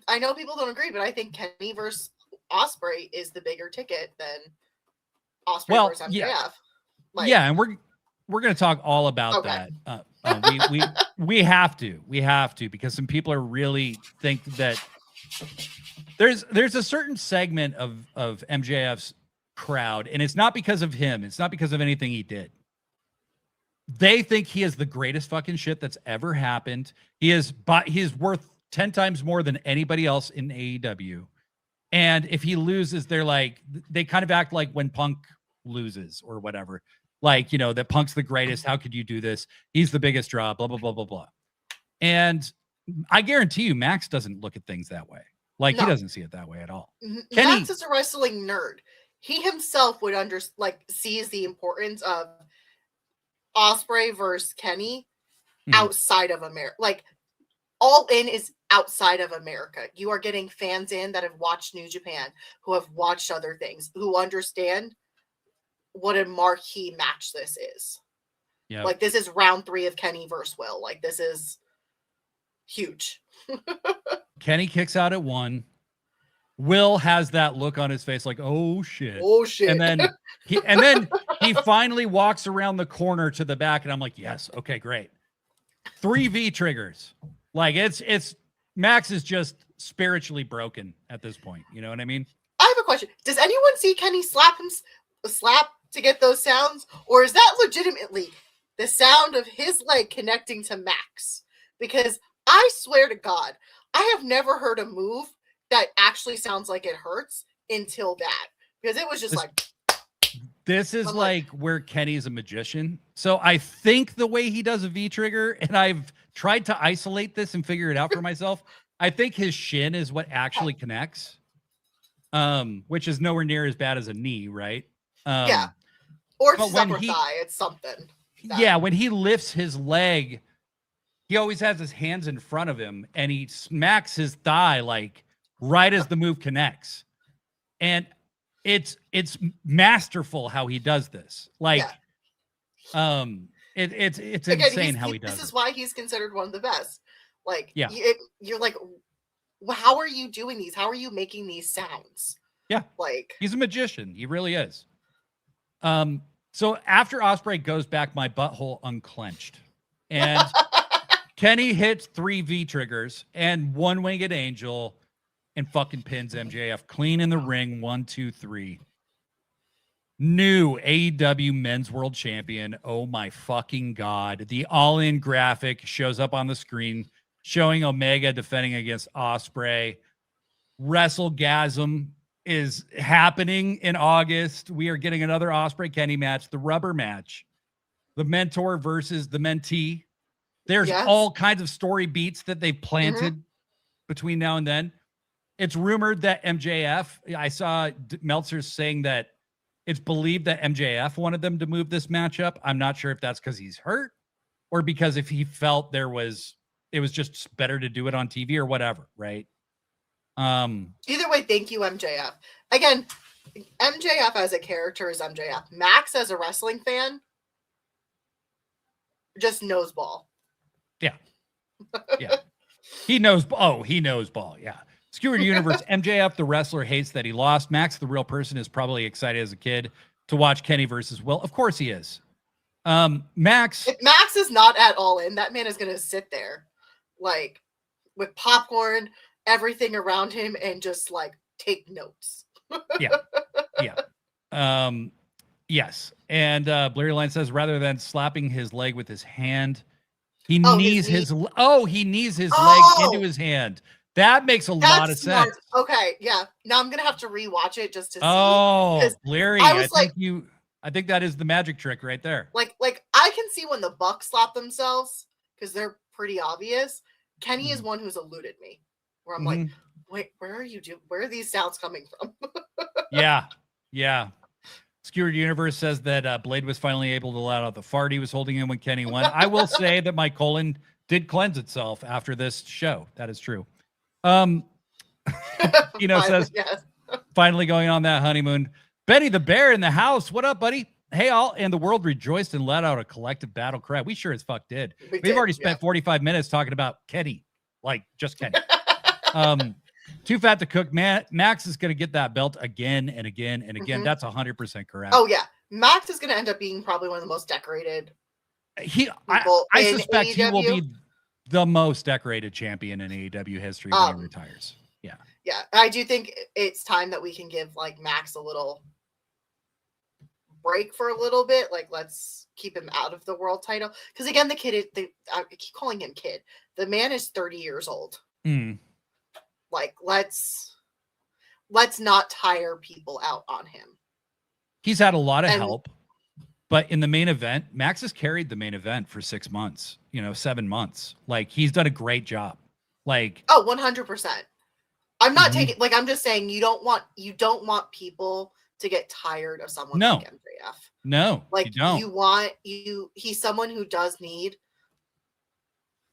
I know people don't agree, but I think Kenny versus Ospreay is the bigger ticket than Ospreay versus MJF. Yeah. Like, yeah, and we're going to talk all about that. We have to, because some people are really think that there's a certain segment of MJF's crowd, and it's not because of him. It's not because of anything he did. They think he is the greatest fucking shit that's ever happened. He is worth 10 times more than anybody else in AEW. And if he loses, they kind of act like when Punk loses or whatever. Like, you know, that Punk's the greatest. How could you do this? He's the biggest draw, blah, blah, blah, blah, blah. And I guarantee you, Max doesn't look at things that way. Like, he doesn't see it that way at all. Max is a wrestling nerd. He himself would sees the importance of Ospreay versus Kenny outside of America. Like, All In is outside of America. You are getting fans in that have watched New Japan, who have watched other things, who understand what a marquee match this is. Yeah. Like, this is round 3 of Kenny versus Will. Like, this is huge. Kenny kicks out at 1. Will has that look on his face like, oh shit. Oh shit. And then he finally walks around the corner to the back, and I'm like, yes, okay, great. 3 V triggers. Like, it's Max is just spiritually broken at this point. You know what I mean? I have a question. Does anyone see Kenny slap to get those sounds? Or is that legitimately the sound of his leg connecting to Max? Because I swear to God, I have never heard a move that actually sounds like it hurts until that. Because it was just this is like where Kenny's a magician. So I think the way he does a V trigger, and I've tried to isolate this and figure it out for myself, I think his shin is what actually connects, which is nowhere near as bad as a knee, right? Yeah. Or it's upper thigh. It's something. Yeah, when he lifts his leg, he always has his hands in front of him, and he smacks his thigh like right as the move connects. And it's masterful how he does this. Like, it's again, insane how he does it. This is why he's considered one of the best. Like, yeah, you're like, how are you doing these? How are you making these sounds? Yeah, like, he's a magician. He really is. So after Ospreay goes back, my butthole unclenched, and Kenny hits 3 V triggers and 1 winged angel, and fucking pins MJF clean in the ring. 1, 2, 3. New AEW Men's World Champion. Oh my fucking God. The All-In graphic shows up on the screen showing Omega defending against Ospreay. WrestleGasm is happening in August. We are getting another Ospreay Kenny match, the rubber match, the mentor versus the mentee. There's all kinds of story beats that they've planted between now and then. It's rumored that MJF, I saw Meltzer saying that it's believed that MJF wanted them to move this matchup. I'm not sure if that's because he's hurt or because if he felt it was just better to do it on TV or whatever, right? Either way, thank you, MJF. Again, MJF as a character is MJF. Max as a wrestling fan just knows ball. Yeah. Yeah. He knows ball. Yeah. Skewered Universe, MJF, the wrestler, hates that he lost. Max, the real person, is probably excited as a kid to watch Kenny versus Will. Of course he is. Max. If Max is not at all in, that man is going to sit there like with popcorn, everything around him, and just like take notes. Yeah. Yeah. Yes. And Blurry Line says rather than slapping his leg with his hand, he knees his leg into his hand. That makes a lot of sense. Okay, yeah. Now I'm gonna have to rewatch it just to see. Oh, Larry, I think that is the magic trick right there. Like I can see when the Bucks slap themselves because they're pretty obvious. Kenny is one who's eluded me, where I'm like, wait, where are these sounds coming from? Yeah. Skewered Universe says that Blade was finally able to let out the fart he was holding in when Kenny won. I will say that my colon did cleanse itself after this show. That is true. Says finally going on that honeymoon. Benny the Bear in the house. What up, buddy? Hey, all and the world rejoiced and let out a collective battle cry. We sure as fuck did. We've already spent 45 minutes talking about Kenny, like just Kenny. Too fat to cook. Max is going to get that belt again and again and again. That's 100% correct. Oh yeah, Max is going to end up being probably one of the most decorated. I suspect AEW. He will be the most decorated champion in AEW history when he retires. Yeah. Yeah. I do think it's time that we can give like Max a little break for a little bit. Like, let's keep him out of the world title. Because again, the kid I keep calling him kid. The man is 30 years old. Like, let's not tire people out on him. He's had a lot of help. But in the main event, Max has carried the main event for 6 months, 7 months. Like, he's done a great job. Like, 100%. I'm not taking, like, I'm just saying you don't want people to get tired of someone like MJF. No, like, you don't. He's someone who does need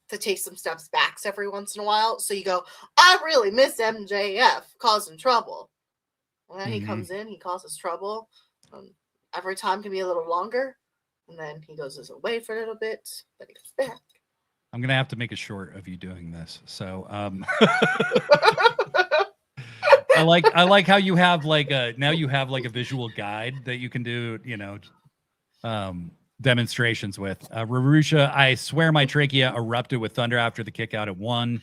to take some steps back every once in a while. So you go, I really miss MJF causing trouble. And then he comes in, he causes trouble. Every time can be a little longer. And then he goes away for a little bit, then he comes back. I'm going to have to make a short of you doing this. So, I like how you have like now you have like a visual guide that you can do, demonstrations with. Rarusha, I swear my trachea erupted with thunder after the kick out at 1.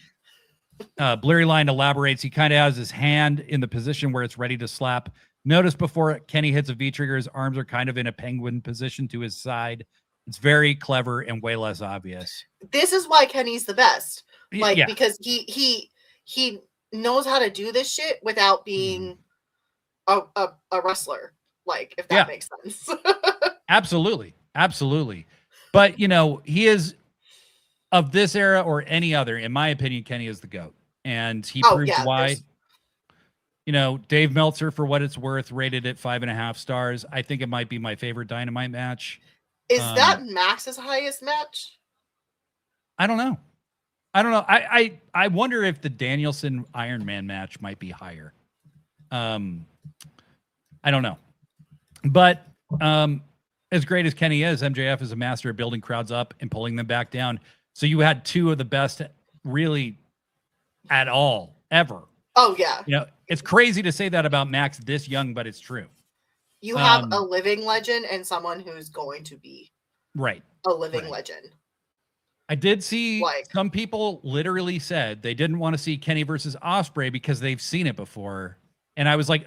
Blurry Line elaborates, he kind of has his hand in the position where it's ready to slap. Notice before Kenny hits a V-trigger, his arms are kind of in a penguin position to his side. It's very clever and way less obvious. This is why Kenny's the best. Like, yeah. because he knows how to do this shit without being a wrestler. Like, if that makes sense. Absolutely. But, he is, of this era or any other, in my opinion, Kenny is the GOAT. And he proves why. Dave Meltzer, for what it's worth, rated it 5.5 stars. I think it might be my favorite Dynamite match. Is that Max's highest match? I don't know. I wonder if the Danielson Iron Man match might be higher. I don't know. But as great as Kenny is, MJF is a master of building crowds up and pulling them back down. So you had 2 of the best really at all ever. Oh, yeah. It's crazy to say that about Max this young, but it's true. You have a living legend and someone who's going to be a living legend. I did see some people literally said they didn't want to see Kenny versus Ospreay because they've seen it before. And I was like,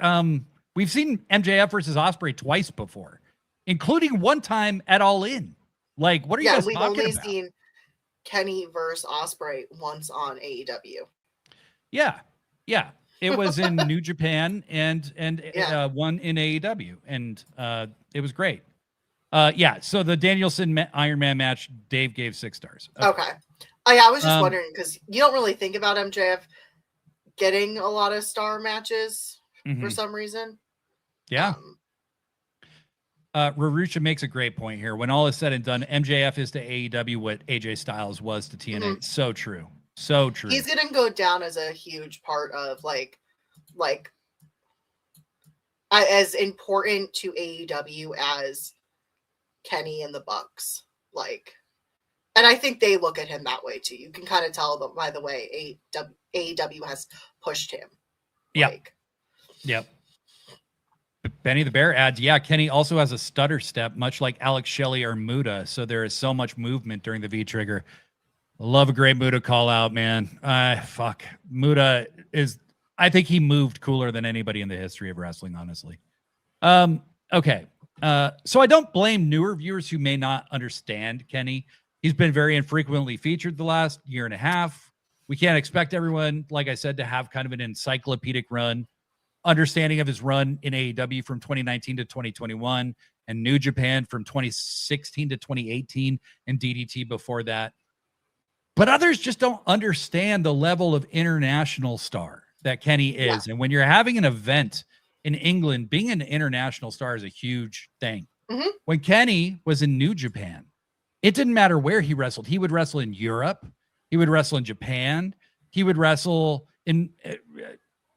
we've seen MJF versus Ospreay twice before, including one time at All In. Like, what are you guys talking about? We've only seen Kenny versus Ospreay once on AEW. Yeah. It was in New Japan and one in AEW, and it was great. So the Danielson Iron Man match, Dave gave 6 stars. Okay. I was just wondering, because you don't really think about MJF getting a lot of star matches for some reason. Yeah. Rarusha makes a great point here. When all is said and done, MJF is to AEW what AJ Styles was to TNA. So true. So true. He's gonna go down as a huge part of like as important to AEW as Kenny and the Bucks. Like, and I think they look at him that way too. You can kind of tell them by the way AEW has pushed him. Yep. Benny the Bear adds, Kenny also has a stutter step, much like Alex Shelley or Muda. So there is so much movement during the V-trigger. Love a great Muda call out, man. Muda is, I think he moved cooler than anybody in the history of wrestling, honestly. Okay. So I don't blame newer viewers who may not understand Kenny. He's been very infrequently featured the last year and a half. We can't expect everyone, like I said, to have kind of an encyclopedic understanding of his run in AEW from 2019 to 2021 and New Japan from 2016 to 2018 and DDT before that. But others just don't understand the level of international star that Kenny is. Yeah. And when you're having an event in England, being an international star is a huge thing. When Kenny was in New Japan, it didn't matter where he wrestled. He would wrestle in Europe. He would wrestle in Japan. He would wrestle in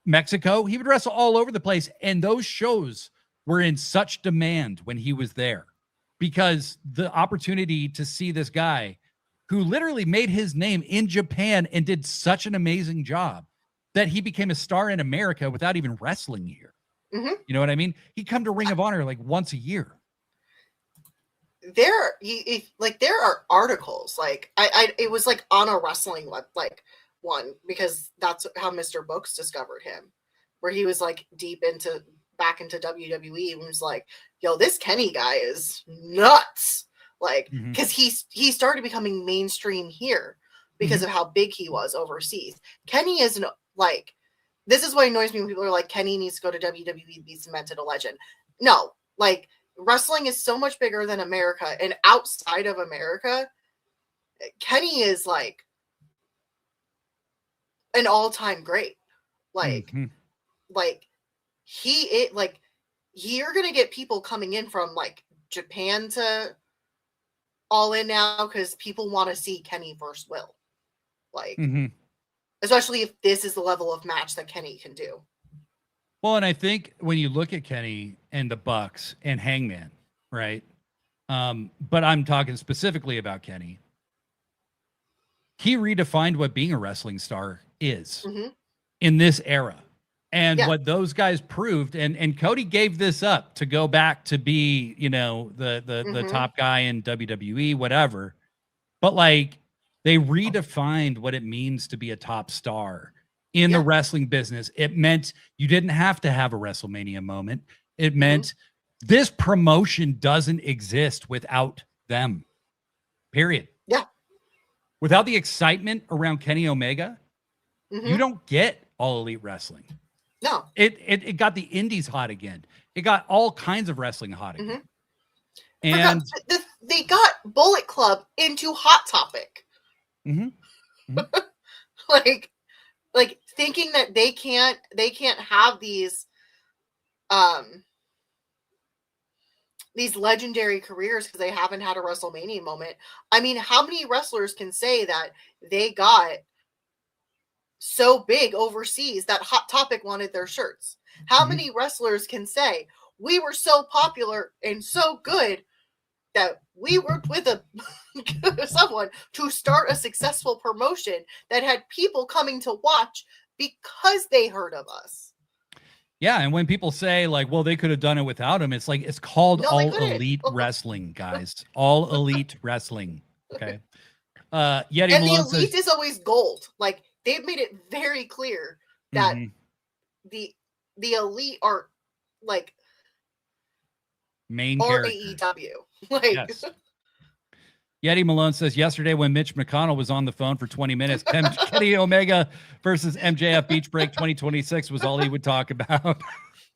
Mexico. He would wrestle all over the place. And those shows were in such demand when he was there because the opportunity to see this guy who literally made his name in Japan and did such an amazing job that he became a star in America without even wrestling here. You know what I mean? He'd come to Ring of Honor like once a year. There are articles it was like on a wrestling one because that's how Mr. Books discovered him, where he was like back into WWE and was like, yo, this Kenny guy is nuts. Because he started becoming mainstream here because of how big he was overseas. Kenny isn't this is what annoys me when people are like, Kenny needs to go to WWE to be cemented a legend. No, wrestling is so much bigger than America, and outside of America, Kenny is an all-time great. You're gonna get people coming in from Japan to All In now because people want to see Kenny versus Will. Like, Mm-hmm. especially if this is the level of match that Kenny can do. Well, and I think when you look at Kenny and the Bucks and Hangman, right? But I'm talking specifically about Kenny. He redefined what being a wrestling star is in this era. And what those guys proved, and Cody gave this up to go back to be, you know, the top guy in WWE, whatever. But like, they redefined what it means to be a top star in the wrestling business. It meant you didn't have to have a WrestleMania moment. It meant this promotion doesn't exist without them. Period. Yeah. Without the excitement around Kenny Omega, you don't get All Elite Wrestling. No. It got the indies hot again. It got all kinds of wrestling hot again. And they got Bullet Club into Hot Topic. like thinking that they can't have these legendary careers because they haven't had a WrestleMania moment. I mean, how many wrestlers can say that they got so big overseas that Hot Topic wanted their shirts? How many wrestlers can say we were so popular and so good that we worked with someone to start a successful promotion that had people coming to watch because they heard of us? Yeah, and when people say like, well, they could have done it without him, it's like, it's called All Elite Wrestling, guys. All Elite Wrestling. Okay. Yeti and Malone the Elite says, is always gold. Like, they've made it very clear that the Elite are like main or characters. AEW. Like, yes. Yeti Malone says, yesterday when Mitch McConnell was on the phone for 20 minutes, Kenny Omega versus MJF Beach Break 2026 was all he would talk about.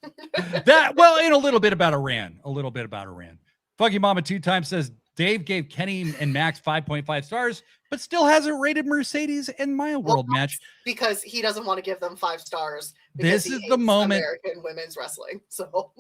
In a little bit about Iran. Funky Mama 2 times says, Dave gave Kenny and Max 5.5 stars, but still hasn't rated Mercedes and my world match. Because he doesn't want to give them 5 stars. This is the moment. American women's wrestling. So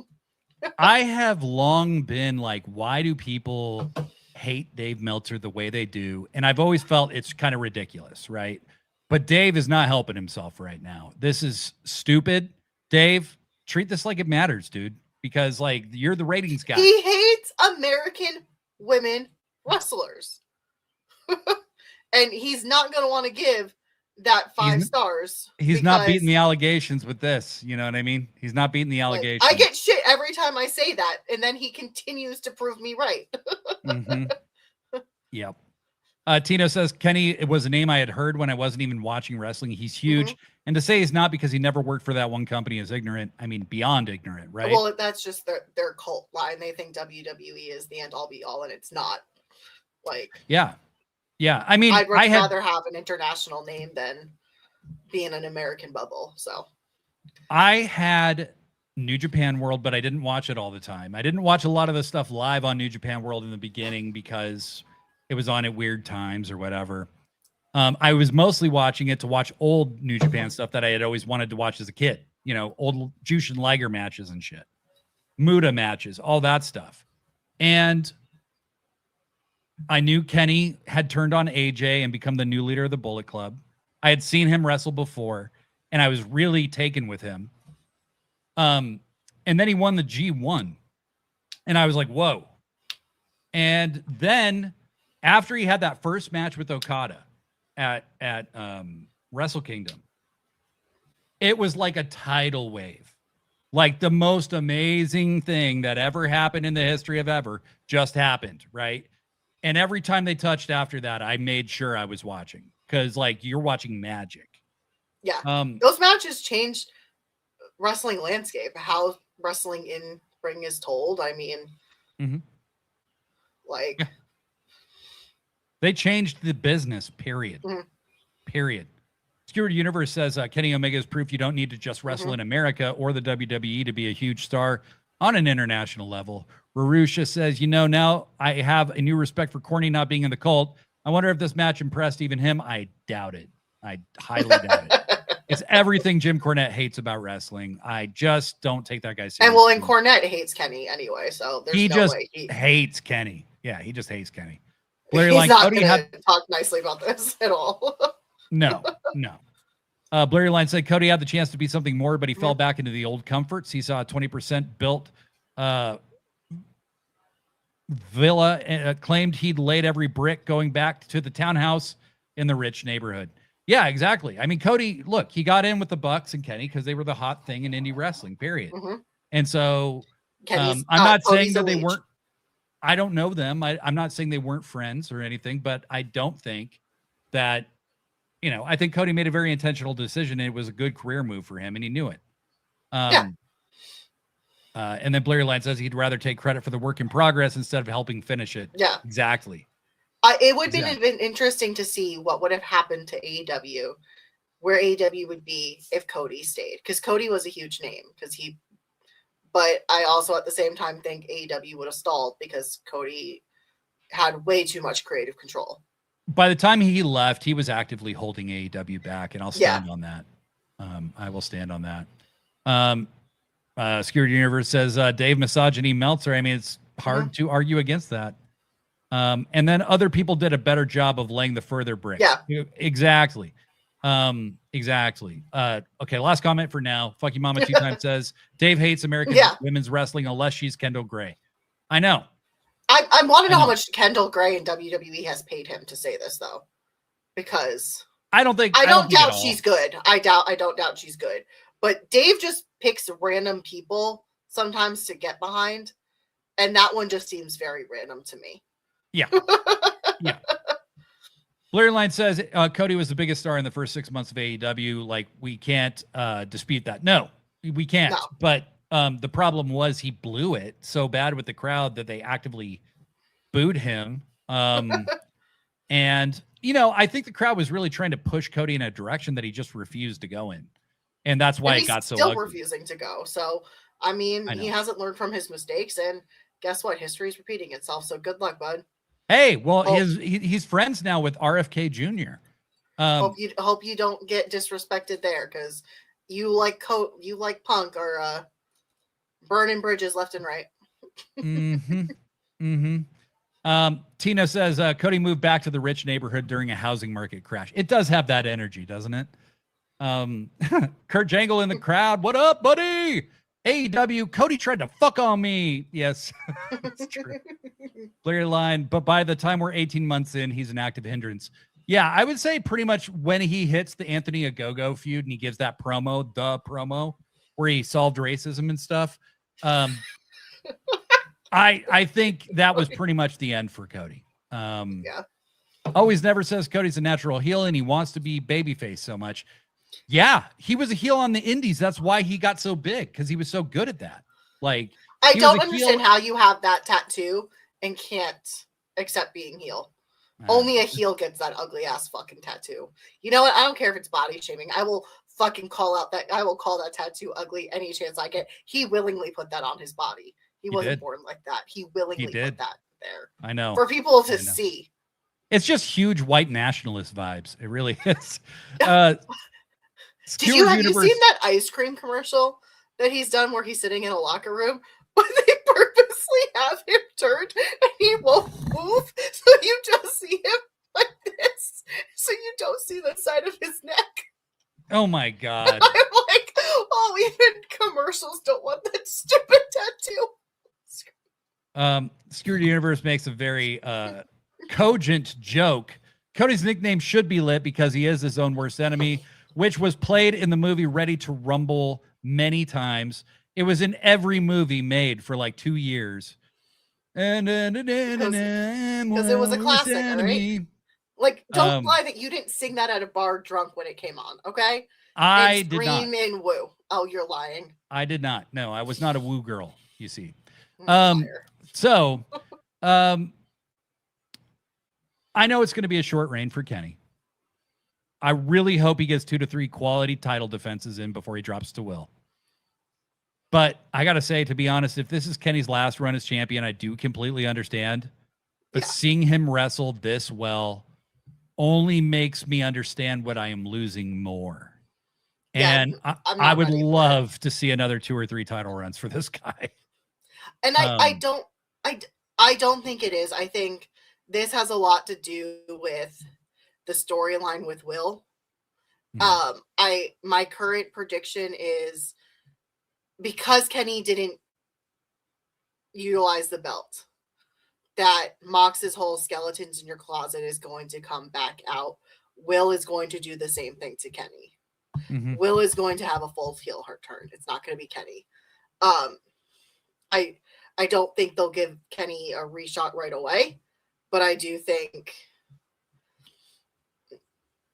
I have long been like, why do people hate Dave Meltzer the way they do? And I've always felt it's kind of ridiculous, right? But Dave is not helping himself right now. This is stupid. Dave, treat this like it matters, dude, because like you're the ratings guy. He hates American women wrestlers. And he's not going to want to give that 5 stars. He's not beating the allegations with this. You know what I mean? He's not beating the allegations. Like, I get shit every time I say that, and then he continues to prove me right. Yep. Tino says, Kenny, it was a name I had heard when I wasn't even watching wrestling. He's huge. And to say he's not because he never worked for that one company is ignorant. I mean, beyond ignorant, right? Well, that's just their cult line. They think WWE is the end all be all, and it's not. Like, yeah. I mean, I'd rather have an international name than be in an American bubble. So I had New Japan World, but I didn't watch it all the time. I didn't watch a lot of the stuff live on New Japan World in the beginning because it was on at weird times or whatever. I was mostly watching it to watch old New Japan stuff that I had always wanted to watch as a kid. You know, old Jushin Liger matches and shit. Muda matches, all that stuff. And I knew Kenny had turned on AJ and become the new leader of the Bullet Club. I had seen him wrestle before, and I was really taken with him. And then he won the G1. And I was like, whoa. And then after he had that first match with Okada at Wrestle Kingdom, it was like a tidal wave. Like the most amazing thing that ever happened in the history of ever just happened, right? And every time they touched after that, I made sure I was watching because, like, you're watching magic. Yeah. Those matches changed wrestling landscape, how wrestling in ring is told. I mean, like, they changed the business, period. Period. Skewered Universe says Kenny Omega is proof you don't need to just wrestle in America or the WWE to be a huge star on an international level. Rarusha says, you know, now I have a new respect for Corny not being in the cult. I wonder if this match impressed even him. I doubt it. I highly doubt it. It's everything Jim Cornette hates about wrestling. I just don't take that guy seriously. And well, and Cornette hates Kenny anyway, so there's no way he hates Kenny. Yeah, he just hates Kenny. He's not going to talk nicely about this at all. No. Blurry Line said Cody had the chance to be something more, but he fell back into the old comforts. He saw a 20% built villa, claimed he'd laid every brick going back to the townhouse in the rich neighborhood. Yeah, exactly. I mean, Cody, look, he got in with the Bucks and Kenny because they were the hot thing in indie wrestling, period. And so I'm not saying that they weren't, I don't know them. I'm not saying they weren't friends or anything, but I don't think that, I think Cody made a very intentional decision, and it was a good career move for him, and he knew it. And then Blair Line says he'd rather take credit for the work in progress instead of helping finish it. Yeah, exactly. It would have been interesting to see what would have happened to AEW, where AEW would be if Cody stayed, because Cody was a huge name. But I also at the same time think AEW would have stalled because Cody had way too much creative control. By the time he left, he was actively holding AEW back, and I'll stand on that. I will stand on that. Skewered Universe says Dave Misogyny Meltzer. I mean, it's hard to argue against that. And then other people did a better job of laying the further bricks. Yeah, exactly. Exactly. Okay, last comment for now. Fuck you, Mama 2 times says Dave hates American women's wrestling unless she's Kendall Gray. I know. I want to know how much Kendall Gray and WWE has paid him to say this, though, because I don't doubt she's good. I don't doubt she's good. But Dave just picks random people sometimes to get behind, and that one just seems very random to me. Yeah. Yeah. Blair Line says Cody was the biggest star in the first 6 months of AEW. Like, we can't dispute that. No, we can't. No. But the problem was he blew it so bad with the crowd that they actively booed him. And, I think the crowd was really trying to push Cody in a direction that he just refused to go in. And that's why it got so ugly. Still refusing to go. So, I mean, he hasn't learned from his mistakes. And guess what? History is repeating itself. So good luck, bud. Hey, well, he's friends now with RFK Jr. Hope you don't get disrespected there, because you like Punk or burning bridges left and right. Tina says Cody moved back to the rich neighborhood during a housing market crash. It does have that energy, doesn't it? Kurt Jangle in the crowd. What up, buddy? AEW, Cody tried to fuck on me. Yes, that's true. Blair Line, but by the time we're 18 months in, he's an active hindrance. Yeah, I would say pretty much when he hits the Anthony Ogogo feud and he gives that promo, where he solved racism and stuff. I think that was pretty much the end for Cody. Always never says Cody's a natural heel and he wants to be babyface so much. Yeah, he was a heel on the indies. That's why he got so big, because he was so good at that. Like, I don't understand how you have that tattoo and can't accept being heel. Only a heel gets that ugly ass fucking tattoo. You know what? I don't care if it's body shaming. I will fucking call that tattoo ugly any chance I get. He willingly put that on his body. He wasn't born like that. He willingly put that there. I know. For people to see. It's just huge white nationalist vibes. It really is. Have you seen that ice cream commercial that he's done where he's sitting in a locker room, but they purposely have him turned and he won't move, so you just see him like this, so you don't see the side of his neck? Oh my god! I'm like, even commercials don't want that stupid tattoo. Skewered Universe makes a very cogent joke. Cody's nickname should be lit because he is his own worst enemy, which was played in the movie Ready to Rumble many times. It was in every movie made for like 2 years. Because it was a classic, right? Like, don't lie that you didn't sing that at a bar drunk when it came on, okay? I did not. Scream and woo. Oh, you're lying. I did not. No, I was not a woo girl, you see. I know it's going to be a short reign for Kenny. I really hope he gets 2 to 3 quality title defenses in before he drops to Will. But I got to say, to be honest, if this is Kenny's last run as champion, I do completely understand. But seeing him wrestle this well only makes me understand what I am losing more. And I would love to see another 2 or 3 title runs for this guy. And I don't think it is. I think this has a lot to do with the storyline with Will My current prediction is because Kenny didn't utilize the belt, that Mox's whole skeletons in your closet is going to come back out. Will is going to do the same thing to Kenny. Mm-hmm. Will is going to have a full heel hurt turn. It's not going to be Kenny. I don't think they'll give Kenny a reshot right away, but I do think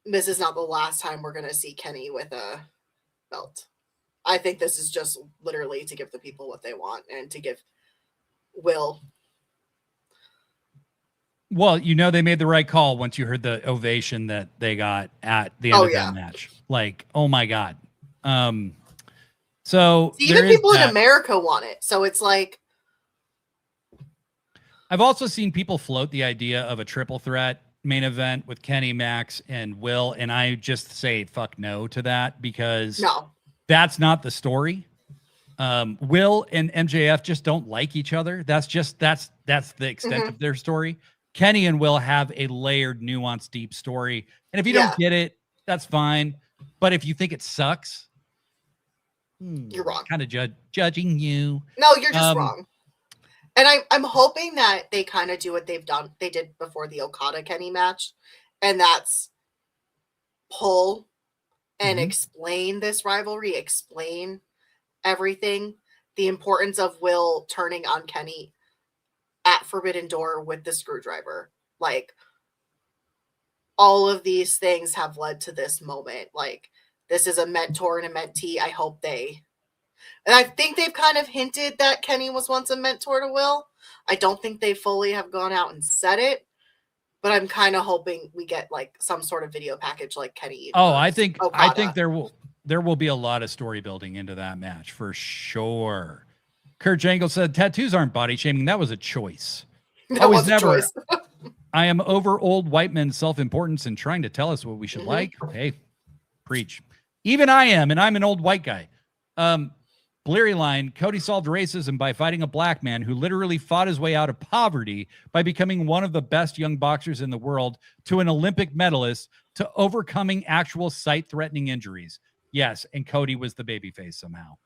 this is not the last time we're going to see Kenny with a belt. I think this is just literally to give the people what they want and to give Will. Well, you know, they made the right call once you heard the ovation that they got at the end of that match. Like, oh my God. So even people in America want it. So it's like, I've also seen people float the idea of a triple threat main event with Kenny, Max, and Will. And I just say, fuck no to that, because that's not the story. Will and MJF just don't like each other. That's the extent of their story. Kenny and Will have a layered, nuanced, deep story. And if you don't get it, that's fine. But if you think it sucks, you're wrong. Kind of judging you. No, you're just wrong. And I'm hoping that they kind of do what they did before the Okada Kenny match. And that's pull and explain this rivalry, explain everything, the importance of Will turning on Kenny at Forbidden Door with the screwdriver. Like, all of these things have led to this moment. Like, this is a mentor and a mentee. And I think they've kind of hinted that Kenny was once a mentor to Will. I don't think they fully have gone out and said it, but I'm kind of hoping we get like some sort of video package like Kenny. I think there will be a lot of story building into that match for sure. Kurt Jangle said, tattoos aren't body shaming. That was a choice. That was never a choice. I am over old white men's self-importance and trying to tell us what we should like. Hey, preach. Even I am, and I'm an old white guy. Bleary line, Cody solved racism by fighting a black man who literally fought his way out of poverty by becoming one of the best young boxers in the world to an Olympic medalist to overcoming actual sight-threatening injuries. Yes, and Cody was the babyface somehow.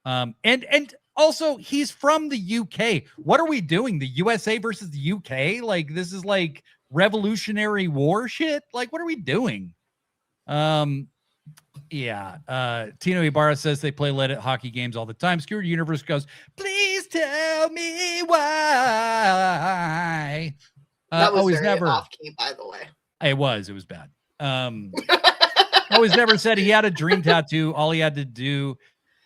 And also, he's from the UK. What are we doing? The USA versus the UK? Like, this is like Revolutionary War shit? Like, what are we doing? Yeah. Tino Ibarra says they play lit at hockey games all the time. Skewered Universe goes, please tell me why. That was very never off key, by the way. It was bad. Always never said he had a dream tattoo. All he had to do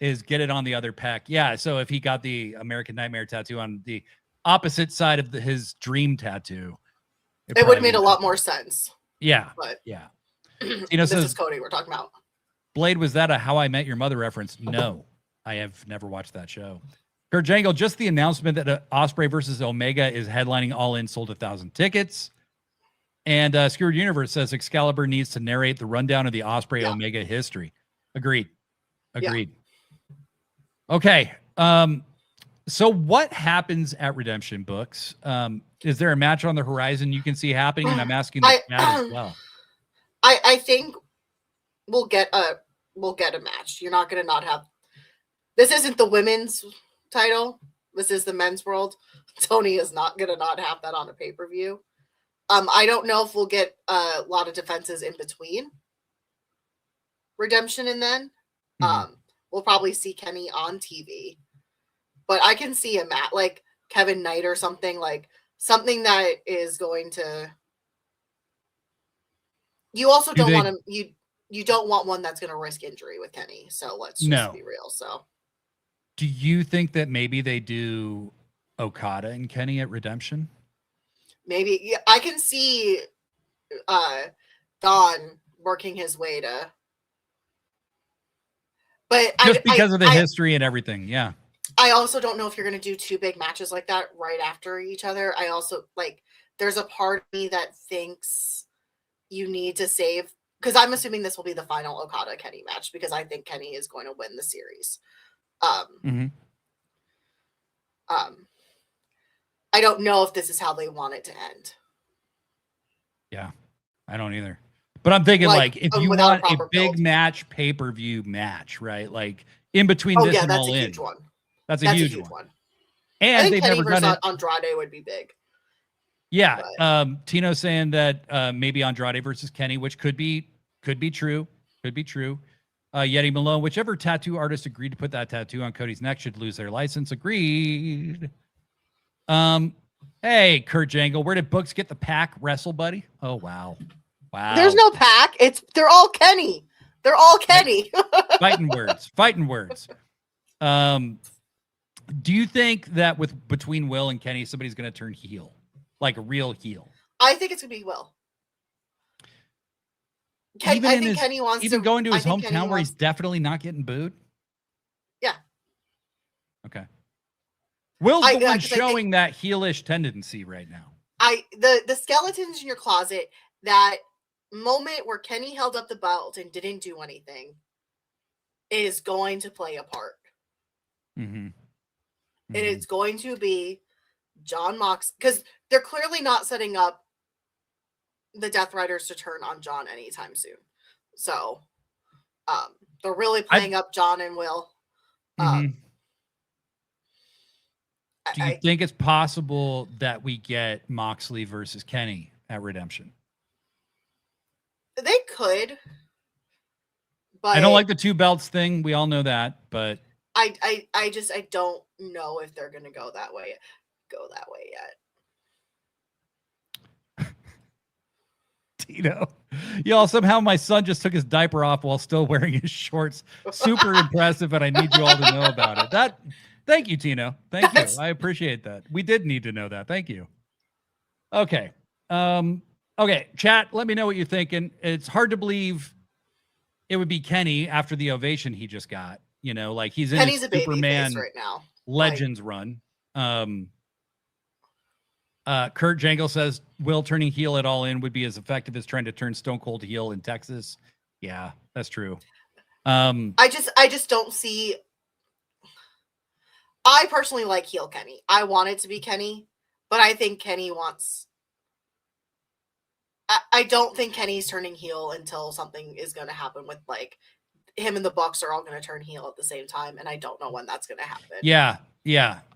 is get it on the other pec. Yeah. So if he got the American Nightmare tattoo on the opposite side of his dream tattoo, it would have made a lot more sense. Yeah. But yeah. This is Cody we're talking about. Blade, was that a How I Met Your Mother reference? No, I have never watched that show. Kurt Jangle, just the announcement that Ospreay versus Omega is headlining All In sold 1,000 tickets. And Skewered Universe says Excalibur needs to narrate the rundown of the Ospreay Omega history. Agreed. Yeah. Okay. So what happens at Redemption Books? Is there a match on the horizon you can see happening? And I'm asking that as well. I think we'll get a match. You're not going to not have. This isn't the women's title. This is the men's world. Tony is not going to not have that on a pay-per-view. I don't know if we'll get a lot of defenses in between Redemption and then. We'll probably see Kenny on TV. But I can see a match like Kevin Knight or something, like something that is going to. You also don't want to. You don't want one that's going to risk injury with Kenny. So let's just be real. So, do you think that maybe they do Okada and Kenny at Redemption? Maybe. Yeah, I can see Don working his way to. But just because of the history and everything, yeah. I also don't know if you're going to do two big matches like that right after each other. I also there's a part of me that thinks you need to save. Because I'm assuming this will be the final Okada-Kenny match because I think Kenny is going to win the series. I don't know if this is how they want it to end. Yeah, I don't either. But I'm thinking like if you without want a proper big build. match, pay-per-view match, right? Like in between Oh this yeah, and that's All a In. huge one. That's a huge one. I And think they've Kenny never done versus it. Andrade would be big. Yeah. But Tino saying that maybe Andrade versus Kenny, which could be true. Could be true. Yeti Malone, whichever tattoo artist agreed to put that tattoo on Cody's neck should lose their license. Agreed. Hey, Kurt Jangle, where did Books get the pack wrestle, buddy? Oh wow. Wow. there's no pack. They're all Kenny. They're all Kenny. Fighting words. Fighting words. Do you think that between Will and Kenny, somebody's gonna turn heel? Like a real heel? I think it's gonna be Will. I think Kenny wants even to going to his I think hometown Kenny where he's wants- definitely not getting booed. Yeah. Okay. Will's the one 'cause I showing think- that heelish tendency right now. The skeletons in your closet, that moment where Kenny held up the belt and didn't do anything, is going to play a part. Mm-hmm. And it's going to be John Mox, because they're clearly not setting up the Death Riders to turn on John anytime soon. So they're really playing up John and Will. Do you think it's possible that we get Moxley versus Kenny at Redemption? They could, but I don't like the two belts thing. We all know that, but I don't know if they're gonna go that way yet. Tito, y'all, somehow my son just took his diaper off while still wearing his shorts. Super impressive, and I need you all to know about it. Thank you, Tino. Thank you. I appreciate that. We did need to know that. Thank you. Okay. Okay, chat, let me know what you're thinking. It's hard to believe it would be Kenny after the ovation he just got. You know, like he's in Kenny's his a baby Superman face right now. Legends run. Kurt Jangle says Will turning heel at All In would be as effective as trying to turn Stone Cold heel in Texas. Yeah, that's true. I just don't see. I personally like heel Kenny. I want it to be Kenny, but I think Kenny wants. I don't think Kenny's turning heel until something is going to happen with like him and the Bucks are all going to turn heel at the same time, and I don't know when that's going to happen. Yeah.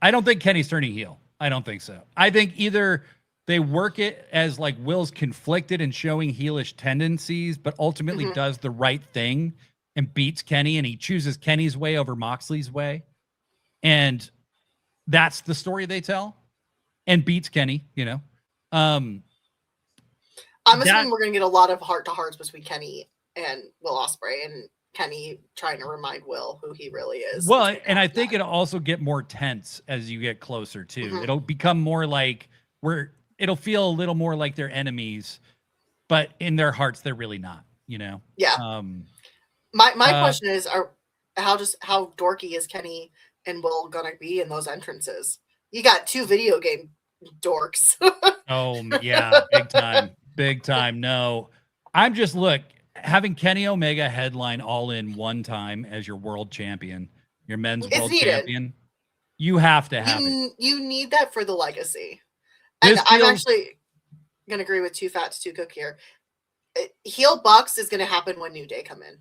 I don't think Kenny's turning heel. I don't think so. I think either they work it as like Will's conflicted and showing heelish tendencies, but ultimately does the right thing and beats Kenny, and he chooses Kenny's way over Moxley's way. And that's the story they tell, and beats Kenny, you know. I'm assuming we're going to get a lot of heart-to-hearts between Kenny and Will Ospreay, and Kenny trying to remind Will who he really is. Well, and I think it'll also get more tense as you get closer too. It'll become more like it'll feel a little more like they're enemies, but in their hearts they're really not, you know? Yeah. My question is, how dorky is Kenny and Will gonna be in those entrances? You got two video game dorks. Oh yeah, big time. No, I'm just having Kenny Omega headline All In one time as your world champion, your men's world champion. You have to have it. You need that for the legacy. And I'm actually gonna agree with Too Fat to Cook here. Heel Bucks is gonna happen when New Day come in,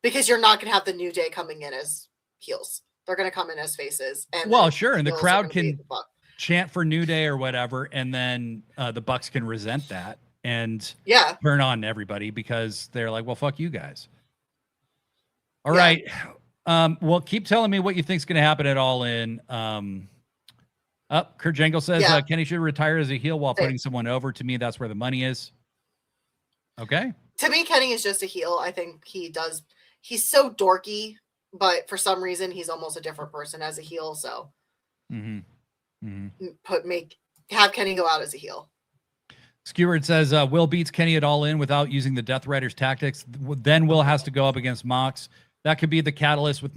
because you're not gonna have the New Day coming in as heels. They're gonna come in as faces. And well, sure, and the crowd can chant for New Day or whatever, and then the Bucks can resent that and turn on everybody because they're like, well, fuck you guys. All right. Well, keep telling me what you think's going to happen at All In. Kurt Jangle says Kenny should retire as a heel while putting someone over. To me, that's where the money is. Okay. To me, Kenny is just a heel. I think he's so dorky, but for some reason he's almost a different person as a heel. So have Kenny go out as a heel. Skeward says Will beats Kenny at All In without using the Death Riders tactics. Then Will has to go up against Mox. That could be the catalyst with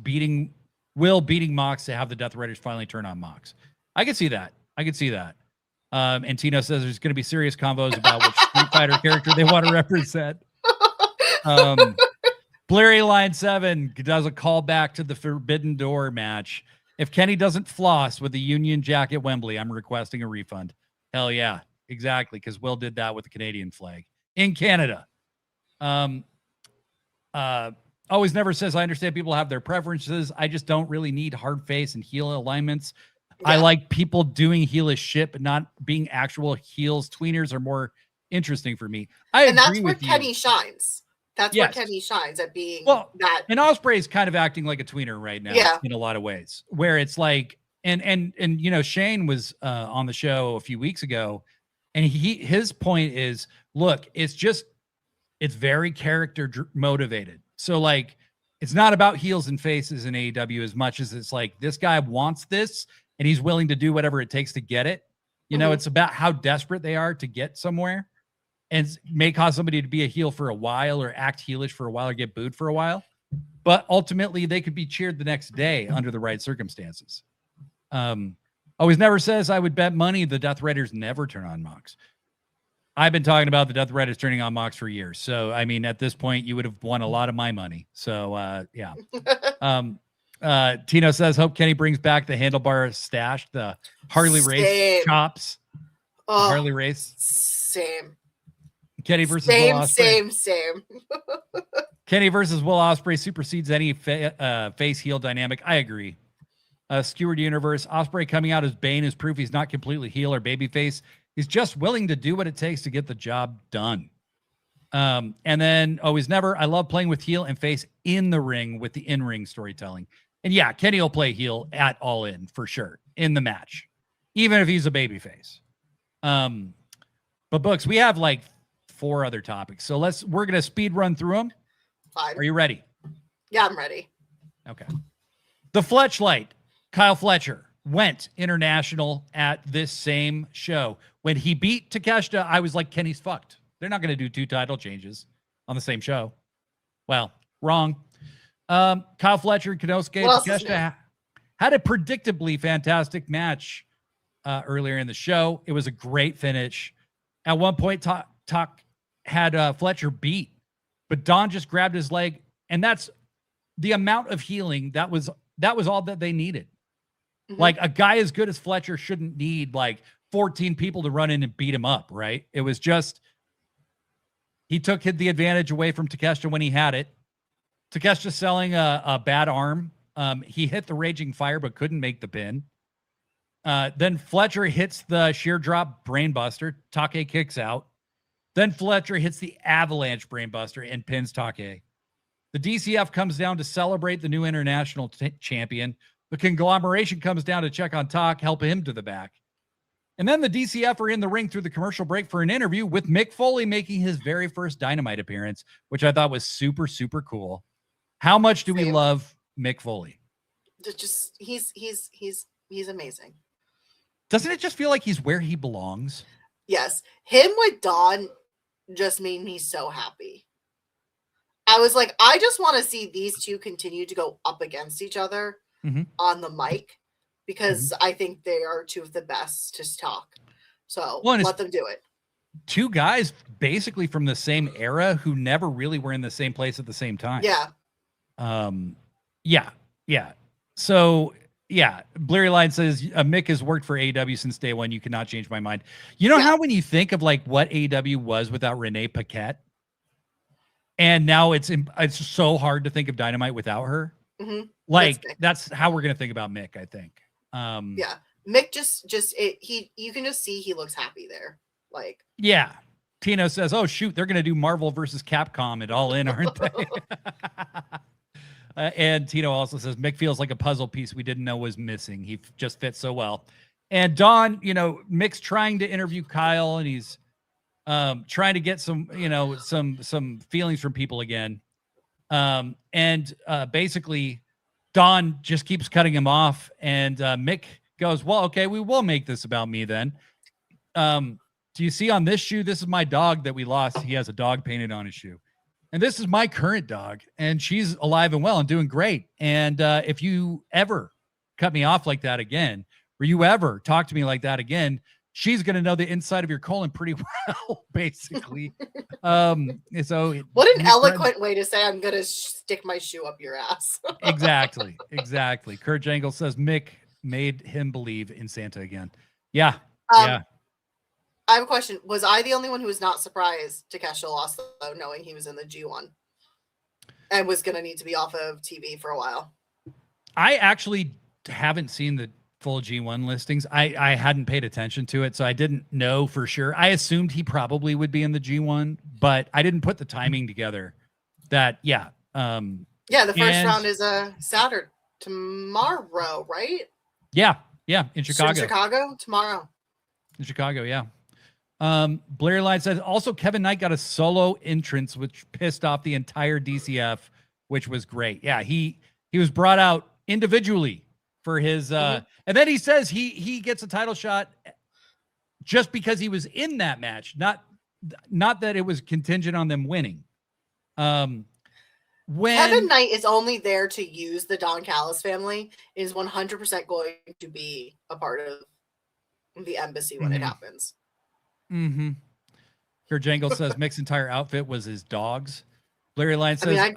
beating Mox to have the Death Riders finally turn on Mox. I could see that. And Tino says there's going to be serious convos about which Street Fighter character they want to represent. Blurry Line 7 does a call back to the Forbidden Door match. If Kenny doesn't floss with the Union Jack at Wembley, I'm requesting a refund. Hell yeah, exactly, because Will did that with the Canadian flag. in Canada. Always Never says, I understand people have their preferences. I just don't really need hard face and heel alignments. I like people doing heelish shit, but not being actual heels. Tweeners are more interesting for me. And that's where Kenny shines. That's where Kenny shines at being that. And Ospreay's kind of acting like a tweener right now in a lot of ways, where it's like, and you know, Shane was on the show a few weeks ago, and his point is, look, it's very character motivated. So like, it's not about heels and faces in AEW as much as it's like, this guy wants this and he's willing to do whatever it takes to get it. You know, it's about how desperate they are to get somewhere, and may cause somebody to be a heel for a while or act heelish for a while or get booed for a while. But ultimately they could be cheered the next day under the right circumstances. Always Never says, I would bet money the Death Riders never turn on Mox. I've been talking about the Death Riders turning on Mox for years. So, I mean, at this point, you would have won a lot of my money. So, yeah. Tino says, hope Kenny brings back the handlebar stash, the Harley race chops. Harley race. Same. Kenny versus Will Ospreay. Same. Kenny versus Will Ospreay supersedes any face heel dynamic. I agree. Skewered Universe. Ospreay coming out as Bane is proof he's not completely heel or babyface. He's just willing to do what it takes to get the job done. And then Always Never. I love playing with heel and face in the ring with the in-ring storytelling. And yeah, Kenny will play heel at All In for sure in the match, even if he's a babyface. But Books, we have like 4 other topics. So we're going to speed run through them. Fine. Are you ready? Yeah, I'm ready. Okay. The Fletchlight, Kyle Fletcher, went international at this same show. When he beat Takeshita, I was like, Kenny's fucked. They're not going to do 2 title changes on the same show. Well, wrong. Kyle Fletcher and Konosuke Takeshita had a predictably fantastic match earlier in the show. It was a great finish. At one point, Tak had Fletcher beat, but Don just grabbed his leg, and that's the amount of healing that was all that they needed. Like, a guy as good as Fletcher shouldn't need like 14 people to run in and beat him up, right? It was just, he took the advantage away from Takeshita when he had it. Takeshita selling a bad arm. He hit the Raging Fire, but couldn't make the pin. Then Fletcher hits the sheer drop brainbuster. Take kicks out. Then Fletcher hits the avalanche brainbuster and pins Take. The DCF comes down to celebrate the new international champion. The conglomeration comes down to check on Tak, help him to the back. And then the DCF are in the ring through the commercial break for an interview with Mick Foley making his very first Dynamite appearance, which I thought was super, super cool. How much do we love Mick Foley? Just he's amazing. Doesn't it just feel like he's where he belongs? Yes. Him with Dawn just made me so happy. I was like, I just want to see these two continue to go up against each other on the mic, because I think they are 2 of the best to talk. So let them do it. 2 guys basically from the same era who never really were in the same place at the same time. Yeah. Yeah. So yeah, Bleary Line says Mick has worked for AEW since day one. You cannot change my mind. You know how when you think of like what AEW was without Renee Paquette, and now it's so hard to think of Dynamite without her. Like that's how we're gonna think about Mick, I think. Yeah, Mick you can just see he looks happy there. Like, yeah. Tino says, "Oh shoot, they're gonna do Marvel versus Capcom at All In, aren't they?" And Tino also says, Mick feels like a puzzle piece we didn't know was missing. He just fits so well. And Don, Mick's trying to interview Kyle, and he's trying to get some feelings from people again. And basically, Don just keeps cutting him off, and Mick goes, well, okay, we will make this about me then. Do you see on this shoe? This is my dog that we lost. He has a dog painted on his shoe. And this is my current dog, and she's alive and well and doing great. And if you ever cut me off like that again, or you ever talk to me like that again, she's going to know the inside of your colon pretty well, basically. So what an eloquent way to say I'm going to stick my shoe up your ass. Exactly. Kurt Jangle says Mick made him believe in Santa again. Yeah. Yeah. I have a question. Was I the only one who was not surprised Takeshita lost, though, knowing he was in the G1 and was going to need to be off of TV for a while? I actually haven't seen the full G1 listings. I hadn't paid attention to it, so I didn't know for sure. I assumed he probably would be in the G1, but I didn't put the timing together. The first round is Saturday tomorrow, right? Yeah, in Chicago. In Chicago tomorrow. In Chicago, yeah. Blair Line says also Kevin Knight got a solo entrance, which pissed off the entire DCF, which was great. Yeah, he was brought out individually for his and then he says he gets a title shot just because he was in that match, not that it was contingent on them winning. When Kevin Knight is only there to use the Don Callis family, is 100% going to be a part of the embassy when it happens. Kurt Jangle says Mick's entire outfit was his dogs. Larry Lyon says I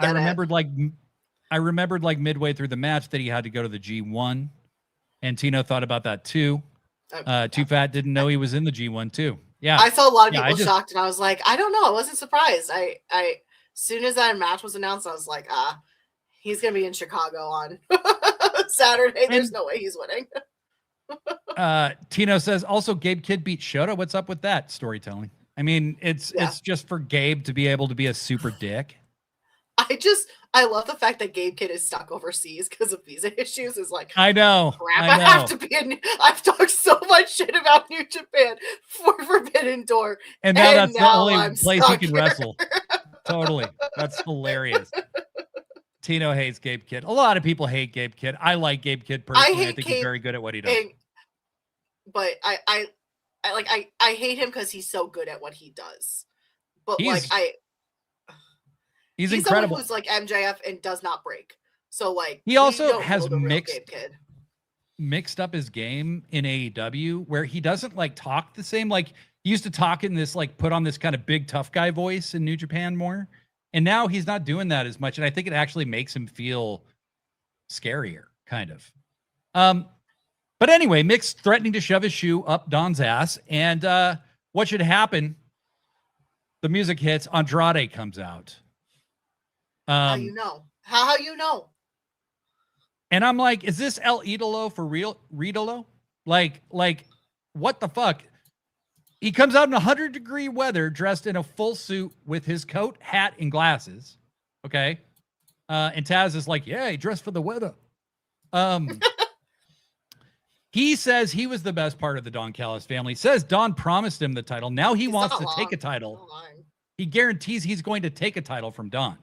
remembered like midway through the match that he had to go to the G1, and Tino thought about that too. Too Fat didn't know he was in the G1 too. Yeah, I saw a lot of people shocked, and I was like, I don't know, I wasn't surprised. I soon as that match was announced, I was like, he's gonna be in Chicago on Saturday. There's no way he's winning. Tino says also Gabe Kidd beat Shota. What's up with that storytelling? I mean, it's just for Gabe to be able to be a super dick. I love the fact that Gabe Kidd is stuck overseas because of visa issues. Is like, I know. Crap, I have to be in. I've talked so much shit about New Japan for Forbidden Door, and now that's the only place he can wrestle. Totally, that's hilarious. Tino hates Gabe Kidd. A lot of people hate Gabe Kidd. I like Gabe Kidd personally. I think he's very good at what he does. But I hate him because he's so good at what he does. But he's incredible. Who's like MJF and does not break. So like he also has mixed up his game in AEW where he doesn't like talk the same. Like he used to talk in this like put on this kind of big tough guy voice in New Japan more. And now he's not doing that as much. And I think it actually makes him feel scarier, kind of. But anyway, Mick's threatening to shove his shoe up Don's ass. And what should happen? The music hits. Andrade comes out. How you know? How you know? And I'm like, is this El Idolo for real? Idolo? Like, what the fuck? He comes out in 100-degree weather, dressed in a full suit with his coat, hat, and glasses. Okay. And Taz is like, yeah, he dressed for the weather. He says he was the best part of the Don Callis family. Says Don promised him the title. Now he wants to take a title. He guarantees he's going to take a title from Don.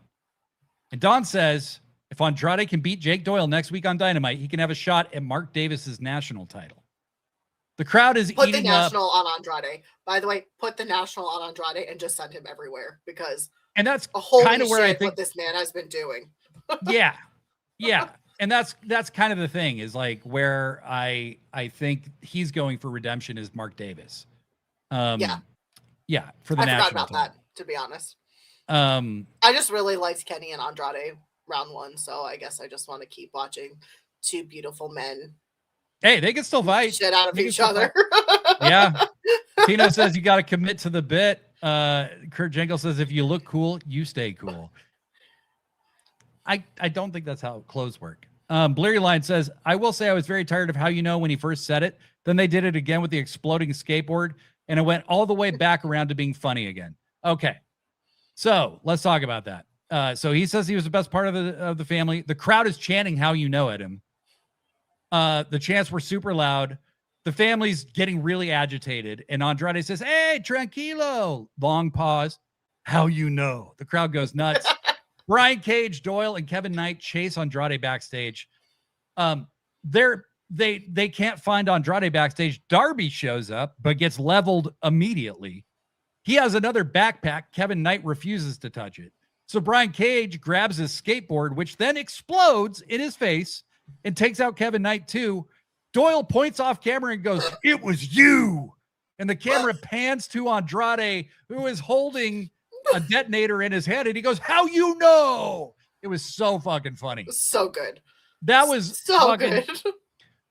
And Don says if Andrade can beat Jake Doyle next week on Dynamite, he can have a shot at Mark Davis's national title. The crowd is put the national on Andrade. By the way, put the national on Andrade and just send him everywhere because that's kind of where I think what this man has been doing. yeah. And that's kind of the thing is like where I think he's going for redemption is Mark Davis. For the national. I forgot about that, to be honest. I just really liked Kenny and Andrade round one, so I guess I just want to keep watching two beautiful men. Hey, they can still fight shit out of each other. Yeah. Tino says you got to commit to the bit. Kurt Jangle says if you look cool, you stay cool. I don't think that's how clothes work. Bleary Line says, I will say I was very tired of how you know when he first said it. Then they did it again with the exploding skateboard, and it went all the way back around to being funny again. Okay. So let's talk about that. So he says he was the best part of the family. The crowd is chanting how you know at him. The chants were super loud. The family's getting really agitated. And Andrade says, hey, tranquilo. Long pause. How you know? The crowd goes nuts. Brian Cage, Doyle, and Kevin Knight chase Andrade backstage. They can't find Andrade backstage. Darby shows up, but gets leveled immediately. He has another backpack. Kevin Knight refuses to touch it. So Brian Cage grabs his skateboard, which then explodes in his face and takes out Kevin Knight too. Doyle points off camera and goes, it was you. And the camera pans to Andrade, who is holding a detonator in his head. And he goes, how you know? It was so fucking funny. So good. That was so good.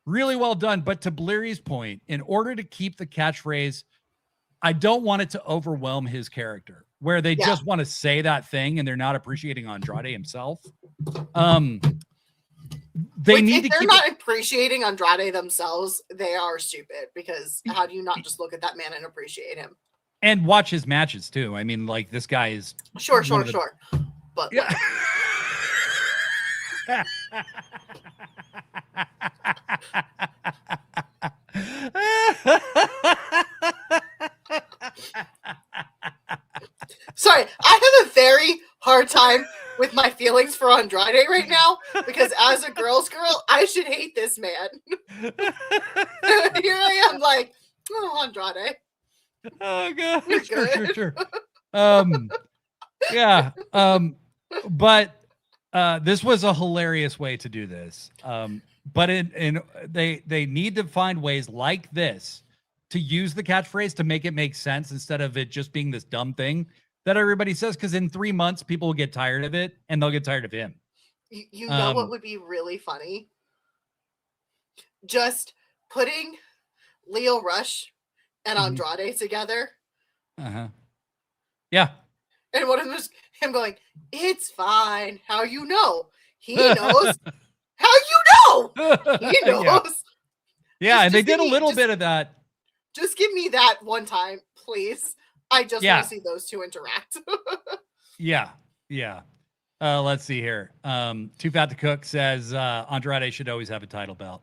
Really well done. But to Bleary's point, in order to keep the catchphrase, I don't want it to overwhelm his character, where they Yeah. just want to say that thing and they're not appreciating Andrade himself. They need to if they're keep not appreciating Andrade themselves, they are stupid, because how do you not just look at that man and appreciate him? And watch his matches too. I mean, like, this guy is sure. But yeah. sorry, I have a very hard time with my feelings for Andrade right now, because as a girl's girl, I should hate this man. Here I am, like, oh, Andrade. Oh god, You're sure. Yeah. But this was a hilarious way to do this. But they need to find ways like this to use the catchphrase to make it make sense, instead of it just being this dumb thing that everybody says, because in 3 months people will get tired of it and they'll get tired of him. You know what would be really funny? Just putting Leo Rush and Andrade together. Yeah. And one of them is him going, "It's fine. How you know? He knows. How you know? He knows." Yeah, and they did a little bit of that. Just give me that one time, please. I just want to see those two interact. Yeah. Let's see here. Too Fat to Cook says Andrade should always have a title belt.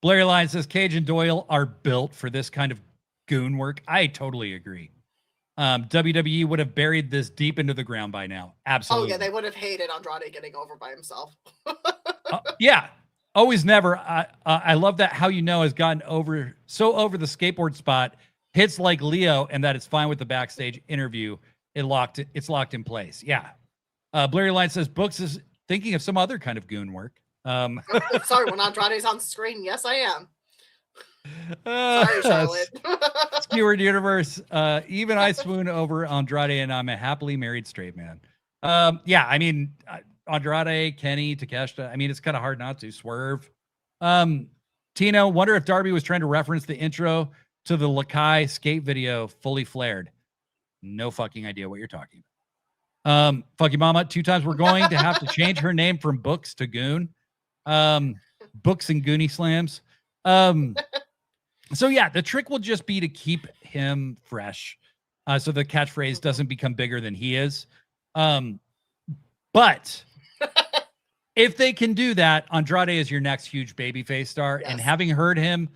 Blair Line says Cage and Doyle are built for this kind of goon work. I totally agree. WWE would have buried this deep into the ground by now. Absolutely. Oh yeah, they would have hated Andrade getting over by himself. Yeah. Always never. I love that how has gotten over the skateboard spot, hits like Leo, and that it's fine with the backstage interview. It's locked in place. Yeah. Blurry Line says Books is thinking of some other kind of goon work. Sorry, when Andrade's on screen, yes, I am. Sorry, Charlotte. Skewered Universe. Even I swoon over Andrade, and I'm a happily married straight man. Yeah, I mean, Andrade, Kenny, Takeshita. I mean, it's kind of hard not to. Swerve. Tino, wonder if Darby was trying to reference the intro to the Lakai skate video, Fully Flared. No fucking idea what you're talking about. Fucky Mama, 2 times we're going to have to change her name from Books to Goon. Books and Goonie Slams. So yeah, the trick will just be to keep him fresh, so the catchphrase doesn't become bigger than he is. But if they can do that, Andrade is your next huge babyface star. Yes. And having heard him,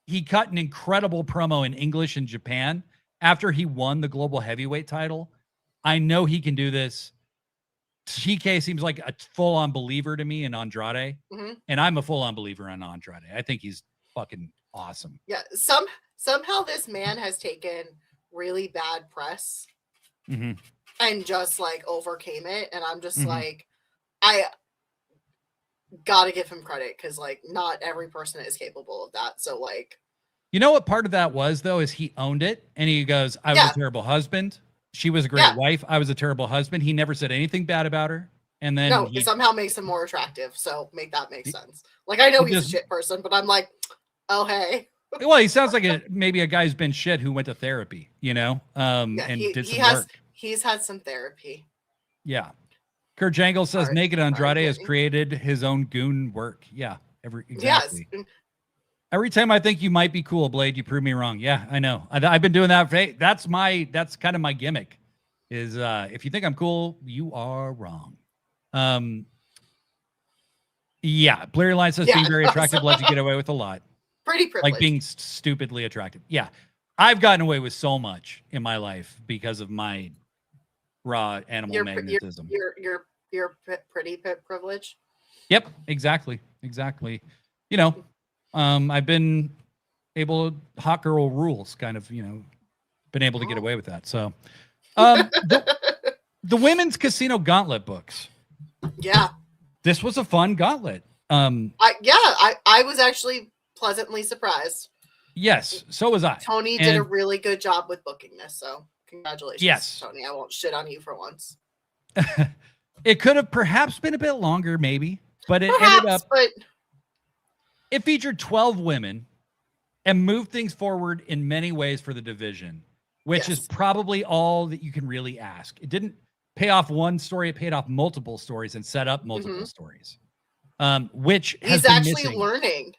he cut an incredible promo in English in Japan after he won the global heavyweight title. I know he can do this. TK seems like a full-on believer to me in Andrade, and I'm a full-on believer in Andrade. I think he's fucking awesome. Yeah, somehow this man has taken really bad press and just like overcame it, and I'm just like, I gotta give him credit, because like not every person is capable of that. So like, you know what part of that was though, is he owned it, and he goes, I was a terrible husband. She was a great wife. I was a terrible husband. He never said anything bad about her. And then it somehow makes him more attractive. So make that make sense. Like, I know he's a shit person, but I'm like, oh, hey. Well, he sounds like maybe a guy who's been shit who went to therapy, and did some work. He's had some therapy. Yeah. Kurt Jangle says Naked Andrade has created his own goon work. Yeah. Exactly. Yes. Every time I think you might be cool, Blade, you prove me wrong. Yeah, I know. I've been doing that. That's kind of my gimmick, is if you think I'm cool, you are wrong. Yeah. Blurry Line says being very attractive lets you get away with a lot. Pretty privileged. Like being stupidly attractive. Yeah. I've gotten away with so much in my life because of my raw animal magnetism. You're pretty privileged. Yep. Exactly. I've been able to hot girl rules, kind of, been able to get away with that. So, the women's casino gauntlet books. Yeah. This was a fun gauntlet. I was actually pleasantly surprised. Yes. So was I. Tony did a really good job with booking this. So congratulations. Yes. Tony. I won't shit on you for once. It could have perhaps been a bit longer, maybe, but ended up. It featured 12 women and moved things forward in many ways for the division. which is probably all that you can really ask. It didn't pay off one story. It paid off multiple stories and set up multiple stories, which he's actually missing. Learning.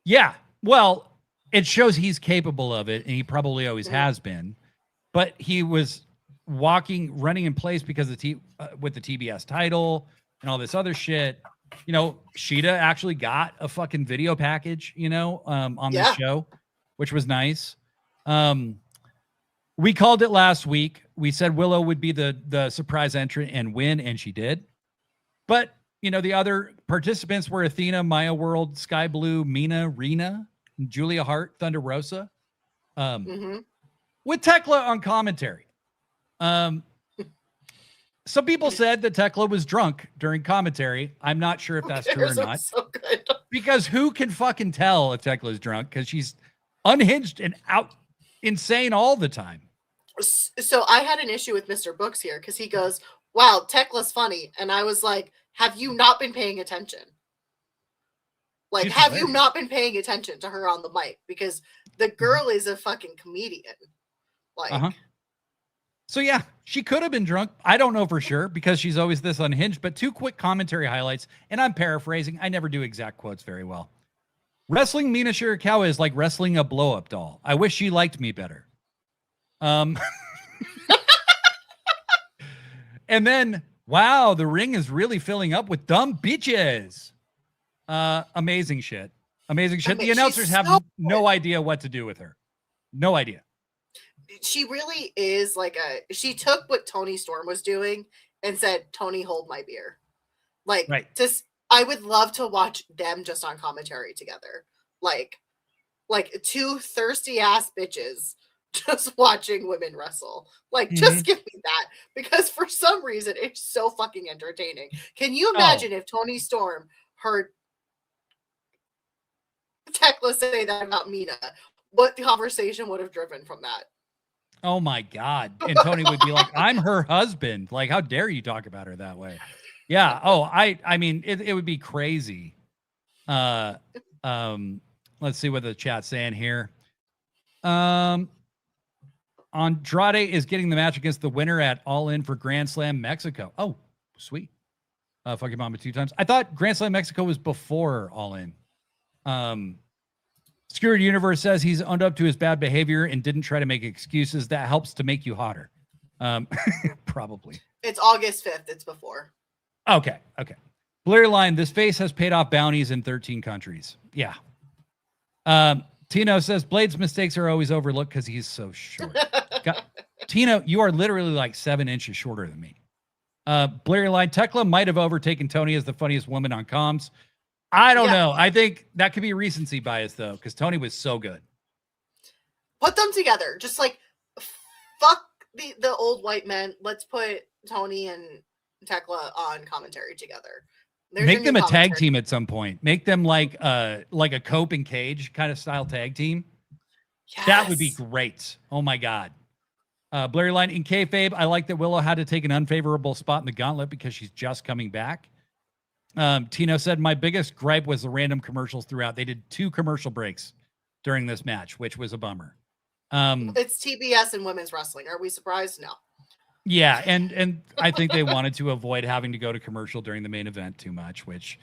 Yeah. Well, it shows he's capable of it, and he probably always has been, but he was running in place because of with the TBS title and all this other shit. You know, Shida actually got a fucking video package, you know, on this show, which was nice. We called it last week. We said Willow would be the surprise entrant and win, and she did. But, you know, the other participants were Athena, Maya World, Sky Blue, Mina, Rena, Julia Hart, Thunder Rosa, with Tekla on commentary. Some people said that Tekla was drunk during commentary. I'm not sure if that's true or not. So good. Because who can fucking tell if Tekla's drunk? Because she's unhinged and insane all the time. So I had an issue with Mr. Books here because he goes, wow, Tekla's funny. And I was like, have you not been paying attention? Like, She's have hilarious. you not been paying attention to her on the mic? Because the girl is a fucking comedian. Like, So yeah, she could have been drunk. I don't know for sure because she's always this unhinged, but 2 quick commentary highlights. And I'm paraphrasing. I never do exact quotes very well. Wrestling Mina Shirakawa is like wrestling a blow-up doll. I wish she liked me better. And then, wow, the ring is really filling up with dumb bitches. Amazing shit. Amazing shit. The announcers have no idea what to do with her. No idea. She really is like she took what Tony Storm was doing and said, Tony, hold my beer. Like, I would love to watch them just on commentary together. Like 2 thirsty ass bitches just watching women wrestle. Like, just give me that, because for some reason it's so fucking entertaining. Can you imagine if Tony Storm heard Tekla say that about Mina? What the conversation would have driven from that? Oh my God. And Tony would be like, I'm her husband. Like, how dare you talk about her that way? Yeah. Oh, I mean, it would be crazy. Let's see what the chat's saying here. Andrade is getting the match against the winner at All In for Grand Slam Mexico. Oh, sweet. Fucking mama 2 times. I thought Grand Slam Mexico was before All In. Skewered Universe says he's owned up to his bad behavior and didn't try to make excuses. That helps to make you hotter. Probably. It's August 5th. It's before. Okay. Blair Line, this face has paid off bounties in 13 countries. Yeah. Tino says Blade's mistakes are always overlooked because he's so short. Tino, you are literally like 7 inches shorter than me. Blair Line, Tekla might have overtaken Tony as the funniest woman on comms. I don't know. I think that could be recency bias, though, because Tony was so good. Put them together. Just like, fuck the old white men. Let's put Tony and Tekla on commentary together. Make them a tag team at some point. Make them like a Cope and Cage kind of style tag team. Yes. That would be great. Oh, my God. Blair Line, in kayfabe, I like that Willow had to take an unfavorable spot in the Gauntlet because she's just coming back. Tino said, my biggest gripe was the random commercials throughout. They did 2 commercial breaks during this match, which was a bummer. It's TBS and women's wrestling. Are we surprised? No. Yeah, and I think they wanted to avoid having to go to commercial during the main event too much, which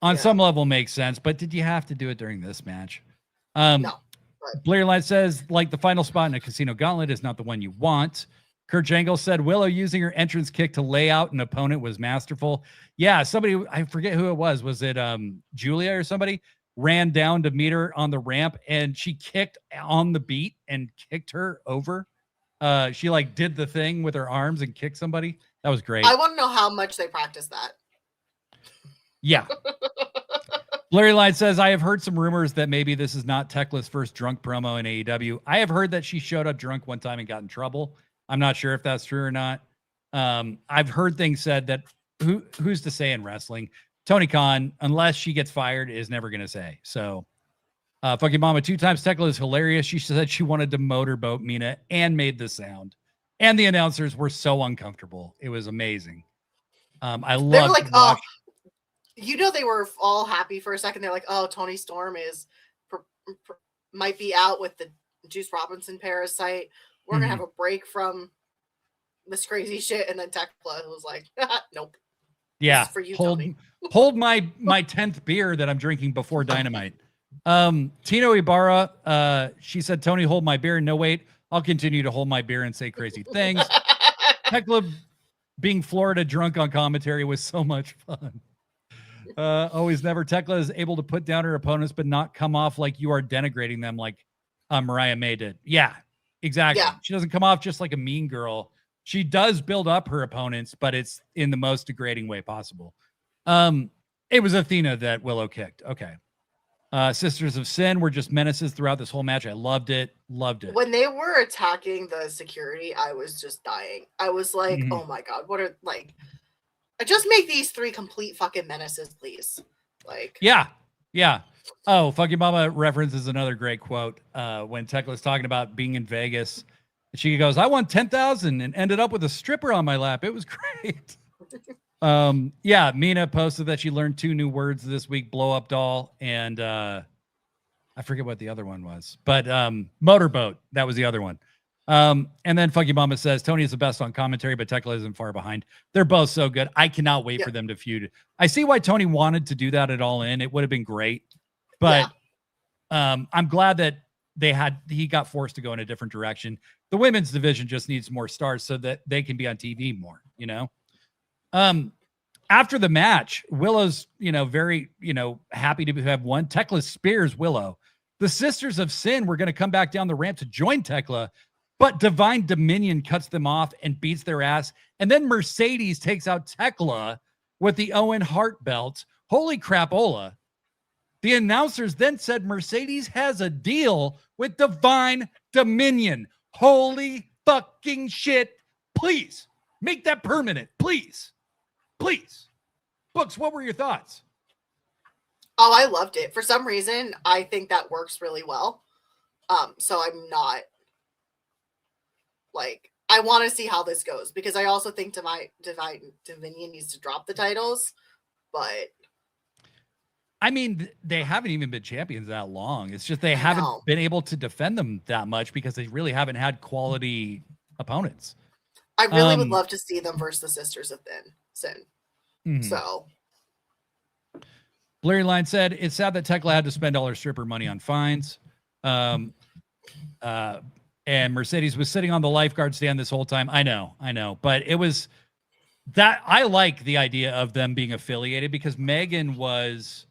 on some level makes sense. But did you have to do it during this match? No. Blair Line says, like, the final spot in a casino gauntlet is not the one you want. Kurt Jangle said Willow using her entrance kick to lay out an opponent was masterful. Yeah, somebody, I forget who it was. Was it Julia or somebody? Ran down to meet her on the ramp, and she kicked on the beat and kicked her over. She like did the thing with her arms and kicked somebody. That was great. I want to know how much they practice that. Yeah. Larry Line says, I have heard some rumors that maybe this is not Tekla's first drunk promo in AEW. I have heard that she showed up drunk one time and got in trouble. I'm not sure if that's true or not. I've heard things said that who's to say in wrestling? Tony Khan, unless she gets fired, is never going to say. So, fucking mama 2 times. Tekla is hilarious. She said she wanted to motorboat Mina and made the sound. And the announcers were so uncomfortable. It was amazing. I love. They were like, oh, you know, they were all happy for a second. They're like, oh, Tony Storm is might be out with the Juice Robinson parasite. We're gonna have a break from this crazy shit, and then Tekla was like, nope. Yeah, this is for you, Tony. hold my 10th beer that I'm drinking before Dynamite. Tino Ibarra, she said, Tony, hold my beer. No, wait, I'll continue to hold my beer and say crazy things. Tekla being Florida drunk on commentary was so much fun. Always never. Tekla is able to put down her opponents, but not come off like you are denigrating them like Mariah May did. Yeah, exactly. Yeah. She doesn't come off just like a mean girl. She does build up her opponents, but it's in the most degrading way possible. It was Athena that Willow kicked. Okay. Sisters of Sin were just menaces throughout this whole match. I loved it. Loved it. When they were attacking the security, I was just dying. I was like, oh my God, what are, like, just make these 3 complete fucking menaces, please. Like, yeah. Oh, fucking mama references another great quote. When Tekla's talking about being in Vegas, she goes, I won 10,000 and ended up with a stripper on my lap. It was great. Yeah, Mina posted that she learned 2 new words this week, blow up doll, and I forget what the other one was, but motorboat, that was the other one. And then Funky Mama says Tony is the best on commentary, but Tekla isn't far behind. They're both so good. I cannot wait for them to feud. I see why Tony wanted to do that at All In. It would have been great, but I'm glad that he got forced to go in a different direction. The women's division just needs more stars so that they can be on TV more, you know? After the match, Willow's, very, happy to have won. Tekla spears Willow. The Sisters of Sin were going to come back down the ramp to join Tekla, but Divine Dominion cuts them off and beats their ass. And then Mercedes takes out Tekla with the Owen Hart belt. Holy crapola. The announcers then said Mercedes has a deal with Divine Dominion. Holy fucking shit. Please make that permanent. Please. Books, what were your thoughts? Oh, I loved it. For some reason, I think that works really well. So I'm not like, I want to see how this goes, because I also think Divine Dominion needs to drop the titles, but I mean, they haven't even been champions that long. It's just they haven't been able to defend them that much because they really haven't had quality opponents. I really would love to see them versus the Sisters of Sin. So Blurry Line said, it's sad that Tekla had to spend all her stripper money on fines. And Mercedes was sitting on the lifeguard stand this whole time. I know. But it was that I like the idea of them being affiliated, because Megan was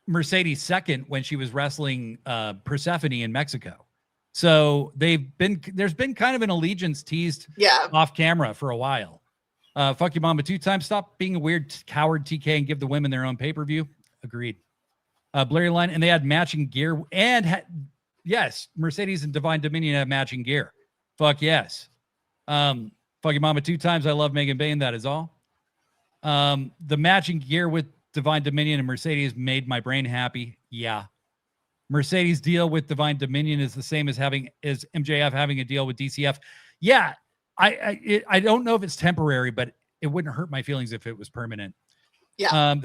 Mercedes' second when she was wrestling Persephone in Mexico. So there's been kind of an allegiance teased off camera for a while. Fuck your mama 2 times. Stop being a weird coward, TK, and give the women their own pay-per-view. Agreed. Blurry Line, and they had matching gear, and yes, Mercedes and Divine Dominion have matching gear. Fuck yes. Fuck your mama 2 times. I love Megan Bain. That is all. The matching gear with Divine Dominion and Mercedes made my brain happy. Yeah. Mercedes' deal with Divine Dominion is the same as MJF having a deal with DCF. Yeah. I don't know if it's temporary, but it wouldn't hurt my feelings if it was permanent. Yeah.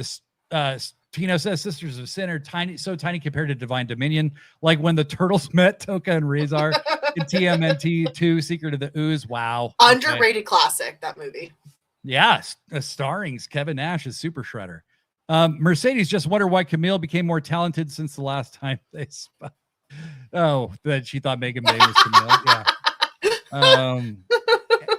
Tino says Sisters of Sin are so tiny compared to Divine Dominion. Like when the Turtles met Toka and Razor in TMNT 2, Secret of the Ooze. Wow. Underrated classic, that movie. Yes. Starring Kevin Nash as Super Shredder. Mercedes just wonder why Camille became more talented since the last time they spoke. Oh, that she thought Megan Bay was Camille. Yeah.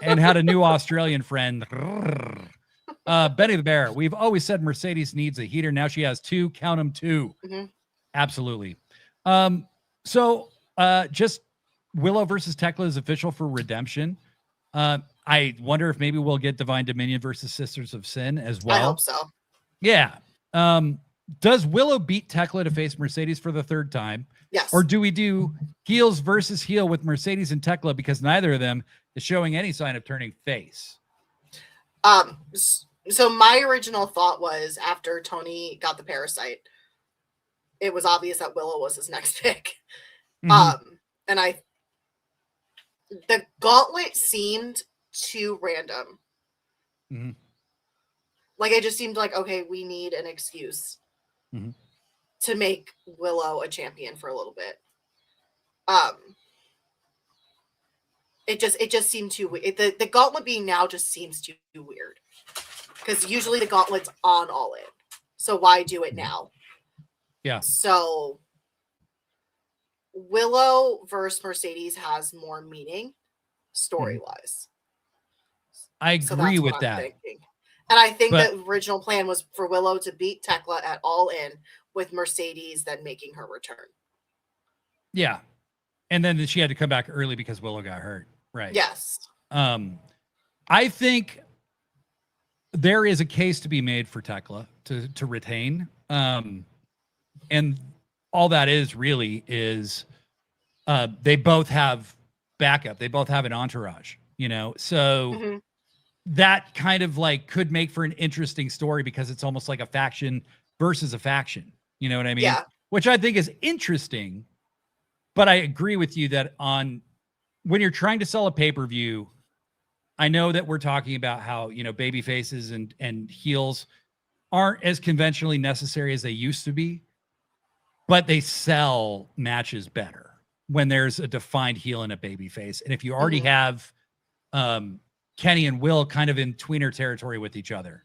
And had a new Australian friend. Benny the Bear. We've always said Mercedes needs a heater. Now she has 2. Count them 2. Absolutely. So just Willow versus Tekla is official for Redemption. I wonder if maybe we'll get Divine Dominion versus Sisters of Sin as well. I hope so. Yeah. Does Willow beat Tekla to face Mercedes for the 3rd time? Yes. Or do we do heels versus heel with Mercedes and Tekla, because neither of them is showing any sign of turning face? So my original thought was, after Tony got the parasite, it was obvious that Willow was his next pick. And the Gauntlet seemed too random. Like, it just seemed like, okay, we need an excuse to make Willow a champion for a little bit. Um, it just seemed too weird. The gauntlet being now just seems too weird. Because usually the gauntlet's on All In. So why do it now? Yeah. So Willow versus Mercedes has more meaning story-wise. I agree with that. Thinking. And I think the original plan was for Willow to beat Tekla at All In with Mercedes then making her return. Yeah. And then she had to come back early because Willow got hurt. Right. Yes. I think there is a case to be made for Tekla to retain. And all that is really is they both have backup. They both have an entourage, you know? So that kind of like could make for an interesting story because it's almost like a faction versus a faction. You know what I mean? Yeah. Which I think is interesting. But I agree with you that when you're trying to sell a pay-per-view, I know that we're talking about how, you know, baby faces and heels aren't as conventionally necessary as they used to be, but they sell matches better when there's a defined heel and a baby face. And if you already have Kenny and Will kind of in tweener territory with each other,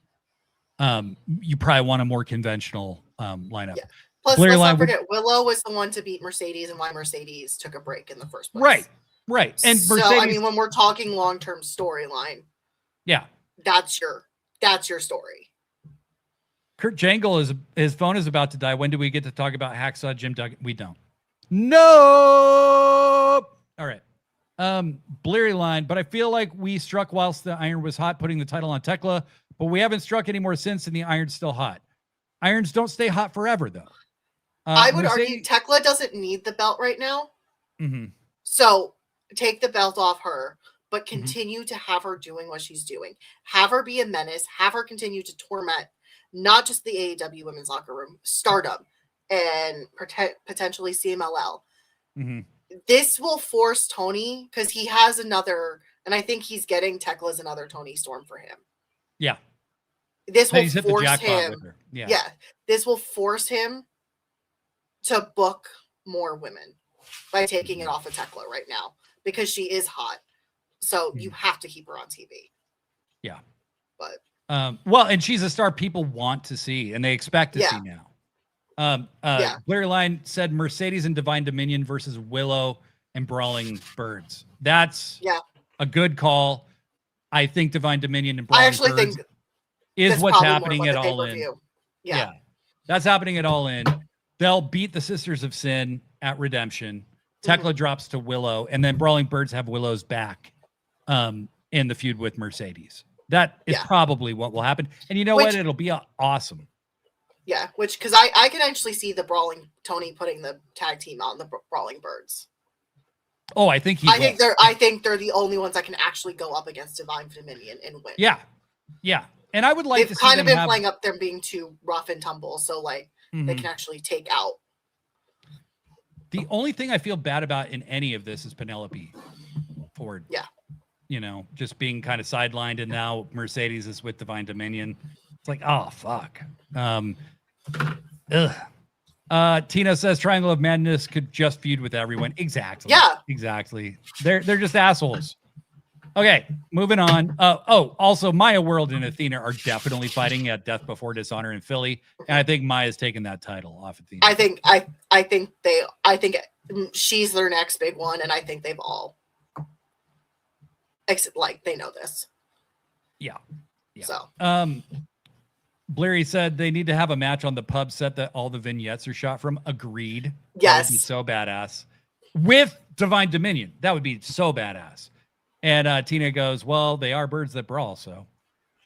you probably want a more conventional lineup. Yeah. Plus, let's not forget, Willow was the one to beat Mercedes and why Mercedes took a break in the first place. Right. And so, Mercedes, I mean, when we're talking long-term storyline, yeah, that's your story. Kurt Jangle his phone is about to die. When do we get to talk about Hacksaw Jim Duggan? We don't. No. All right. Bleary line, but I feel like we struck whilst the iron was hot, putting the title on Tekla, but we haven't struck anymore since, and the iron's still hot. Irons don't stay hot forever, though. I would argue Tekla doesn't need the belt right now. So take the belt off her, but continue to have her doing what she's doing. Have her be a menace. Have her continue to torment not just the AEW women's locker room, Stardom, and potentially CMLL. This will force Tony, because he has another, and I think he's getting Tekla's another Tony Storm for him. Yeah. This will force him. Yeah. This will force him to book more women by taking it off of Tekla right now because she is hot. So you have to keep her on TV. Yeah. But well, and she's a star people want to see and they expect to see now. Blair Line said Mercedes and Divine Dominion versus Willow and Brawling Birds. That's a good call. I think Divine Dominion and Brawling Birds is what's happening at All In. Yeah. That's happening at All In. They'll beat the Sisters of Sin at Redemption. Tekla drops to Willow, and then Brawling Birds have Willow's back in the feud with Mercedes. That is probably what will happen. And you know what? It'll be awesome. Yeah, because I can actually see the Brawling Tony putting the tag team on the Brawling Birds. Oh, I think I think they're the only ones that can actually go up against Divine Dominion and win. Yeah. And I would like to see kind of been playing up them being too rough and tumble, so like they can actually take out. The only thing I feel bad about in any of this is Penelope Ford. Yeah. You know, just being kind of sidelined, and now Mercedes is with Divine Dominion. It's like, oh fuck. Tina says Triangle of Madness could just feud with everyone. Exactly. Yeah. Exactly. They're just assholes. Okay, moving on. Also Maya World and Athena are definitely fighting at Death Before Dishonor in Philly, and I think Maya's taken that title off Athena. I think she's their next big one, and I think they've all they know this. Yeah. So Blairy said they need to have a match on the pub set that all the vignettes are shot from. Agreed. Yes. That would be so badass. With Divine Dominion. That would be so badass. And Tina goes, well, they are birds that brawl. So,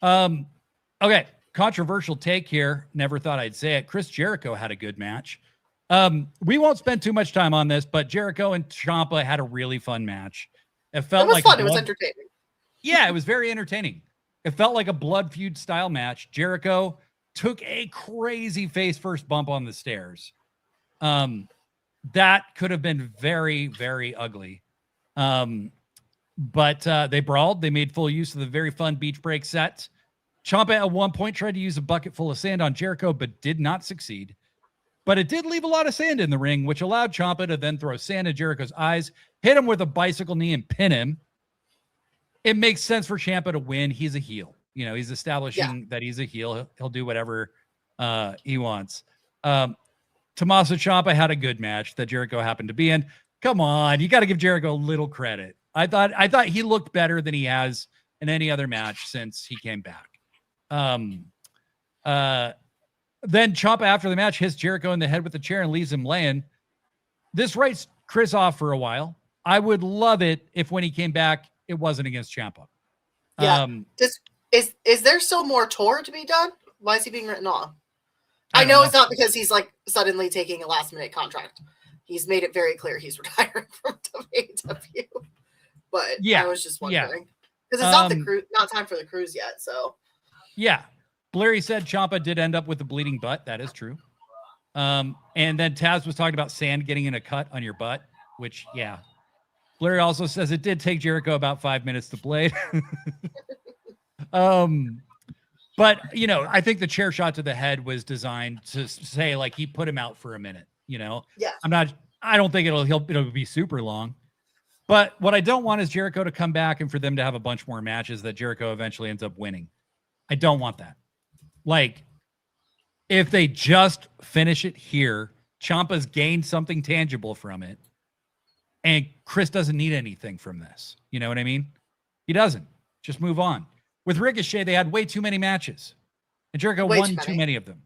okay. Controversial take here. Never thought I'd say it. Chris Jericho had a good match. We won't spend too much time on this, but Jericho and Ciampa had a really fun match. It felt like fun. It was entertaining. Yeah, it was very entertaining. It felt like a blood feud style match. Jericho took a crazy face first bump on the stairs. That could have been very, very ugly. But they brawled. They made full use of the very fun beach break set. Ciampa at one point tried to use a bucket full of sand on Jericho, but did not succeed. But it did leave a lot of sand in the ring, which allowed Ciampa to then throw sand in Jericho's eyes, hit him with a bicycle knee, and pin him. It makes sense for Ciampa to win. He's a heel. He's establishing that he's a heel. He'll do whatever he wants. Tommaso Ciampa had a good match that Jericho happened to be in. Come on, you got to give Jericho a little credit. I thought he looked better than he has in any other match since he came back. Then Ciampa after the match hits Jericho in the head with the chair and leaves him laying. This writes Chris off for a while. I would love it if when he came back, it wasn't against Ciampa. Yeah. Is there still more tour to be done? Why is he being written off? I know it's not because he's like suddenly taking a last minute contract. He's made it very clear he's retiring from AEW. But yeah, I was just wondering because it's not not time for the cruise yet. So yeah. Blurry said Ciampa did end up with a bleeding butt. That is true. And then Taz was talking about sand getting in a cut on your butt, which, yeah. Blurry also says it did take Jericho about 5 minutes to blade. But, I think the chair shot to the head was designed to say, like, he put him out for a minute, Yeah. I don't think it'll be super long. But what I don't want is Jericho to come back and for them to have a bunch more matches that Jericho eventually ends up winning. I don't want that. Like, if they just finish it here, Ciampa's gained something tangible from it, and Chris doesn't need anything from this. You know what I mean? He doesn't. Just move on. With Ricochet, they had way too many matches, and Jericho won too many of them.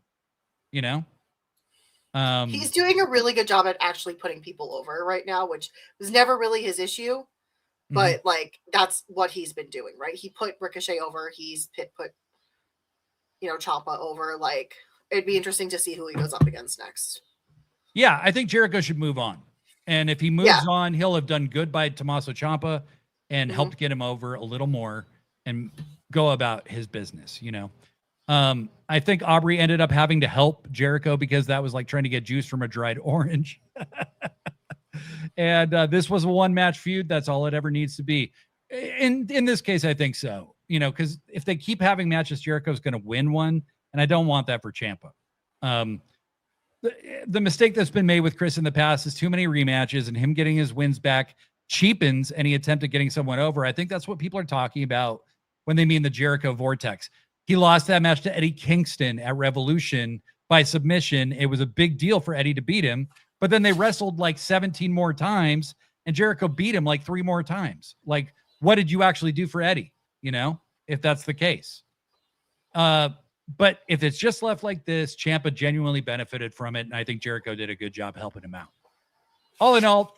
He's doing a really good job at actually putting people over right now, which was never really his issue. But like, that's what he's been doing, right? He put Ricochet over. He's put Ciampa over. Like, it'd be interesting to see who he goes up against next. Yeah, I think Jericho should move on. And if he moves on, he'll have done good by Tommaso Ciampa and helped get him over a little more and go about his business, I think Aubrey ended up having to help Jericho because that was like trying to get juice from a dried orange. And this was a one-match feud. That's all it ever needs to be. In this case, I think so. Because if they keep having matches, Jericho's going to win one, and I don't want that for Ciampa. The mistake that's been made with Chris in the past is too many rematches, and him getting his wins back cheapens any attempt at getting someone over. I think that's what people are talking about when they mean the Jericho Vortex. He lost that match to Eddie Kingston at Revolution by submission. It was a big deal for Eddie to beat him, but then they wrestled like 17 more times, and Jericho beat him like 3 more times. Like, what did you actually do for Eddie? If that's the case. But if it's just left like this, Ciampa genuinely benefited from it, and I think Jericho did a good job helping him out. All in all,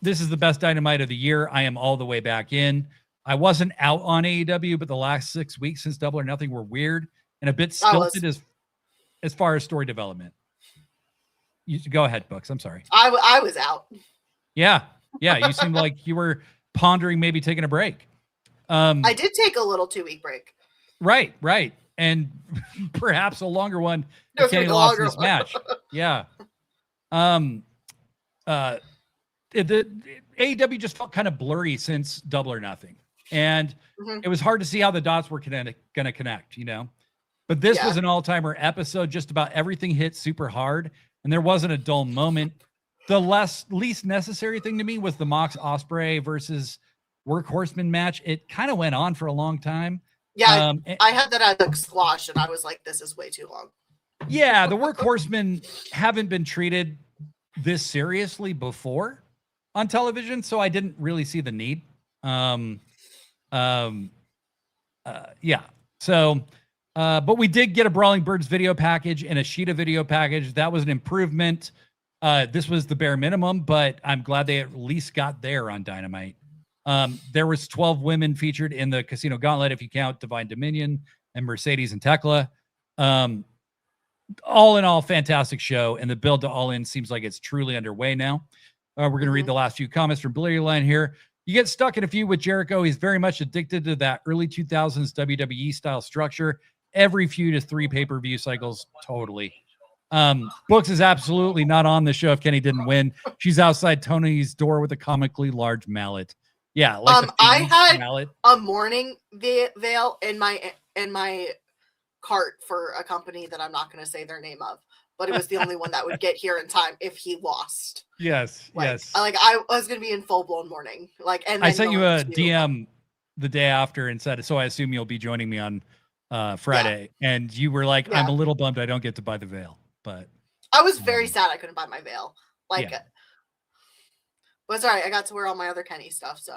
this is the best Dynamite of the year. I am all the way back in. I wasn't out on AEW, but the last 6 weeks since Double or Nothing were weird and a bit stilted as far as story development. You go ahead, Books. I'm sorry. I was out. Yeah. You seemed like you were pondering maybe taking a break. I did take a little 2-week break. Right. And perhaps a longer one if Kenny lost this match. Yeah. The AEW just felt kind of blurry since Double or Nothing. And it was hard to see how the dots were going to connect, But this was an all-timer episode. Just about everything hit super hard, and there wasn't a dull moment. The least necessary thing to me was the Mox Ospreay versus Workhorseman match. It kind of went on for a long time. Yeah, I had that as a squash, and I was like, this is way too long. Yeah, the Workhorsemen haven't been treated this seriously before on television, so I didn't really see the need. But we did get a Brawling Birds video package and a Sheeta video package. That was an improvement. This was the bare minimum, but I'm glad they at least got there on Dynamite. There was 12 women featured in the Casino Gauntlet, if you count Divine Dominion and Mercedes and Tekla. All in all, fantastic show, and the build to All In seems like it's truly underway now. We're going to read the last few comments from Blurry Line here. You get stuck in a feud with Jericho. He's very much addicted to that early 2000s WWE style structure. Every feud is 3 pay-per-view cycles. Totally. Books is absolutely not on the show if Kenny didn't win. She's outside Tony's door with a comically large mallet. Yeah, like I had mallet. A mourning veil in my cart for a company that I'm not going to say their name of. but it was the only one that would get here in time if he lost. Yes, Like, yes. I was gonna be in full blown mourning. Like, and I sent you a DM the day after and said, so I assume you'll be joining me on Friday. Yeah. And you were like, I'm a little bummed I don't get to buy the veil, but I was very sad I couldn't buy my veil. Like, but it's all right. I got to wear all my other Kenny stuff, so.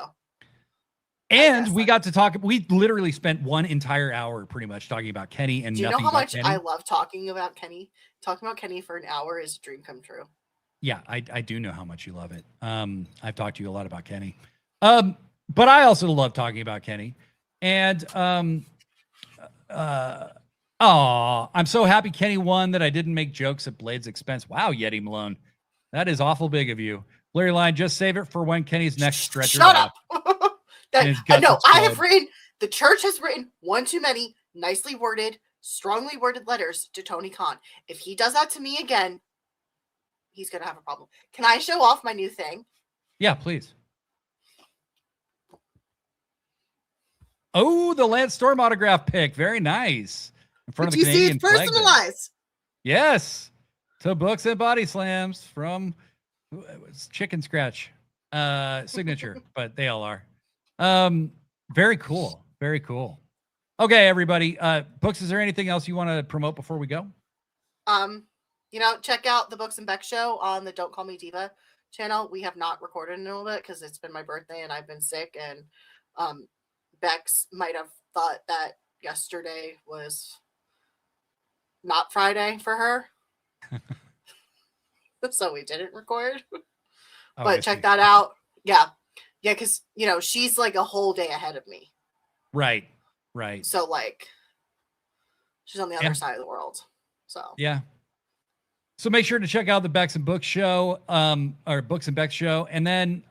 And we got to talk. We literally spent 1 entire hour pretty much talking about Kenny and do you nothing know how much Kenny. I love talking about Kenny? Talking about Kenny for an hour is a dream come true. Yeah, I do know how much you love it. I've talked to you a lot about Kenny. But I also love talking about Kenny. And I'm so happy Kenny won that I didn't make jokes at Blade's expense. Wow, Yeti Malone. That is awful big of you. Larry Line, just save it for when Kenny's next stretcher. Shut up. I have written, the church has written one too many nicely worded, strongly worded letters to Tony Khan. If he does that to me again, he's going to have a problem. Can I show off my new thing? Yeah, please. Oh, the Lance Storm autograph pick. Very nice. In front of the Canadian flag. Personalized. Yes. To Books and Bodyslams from Chicken Scratch signature, but they all are. Very cool. Very cool. Okay, everybody. Books, is there anything else you want to promote before we go? Check out the Books and Beck show on the Don't Call Me Diva channel. We have not recorded in a little bit because it's been my birthday and I've been sick, and Bex might have thought that yesterday was not Friday for her. So we didn't record. But check that out. Yeah, because she's like a whole day ahead of me. Right. So like, she's on the other side of the world. So yeah. So make sure to check out the Bex and Books show, or Books and Bex show, and then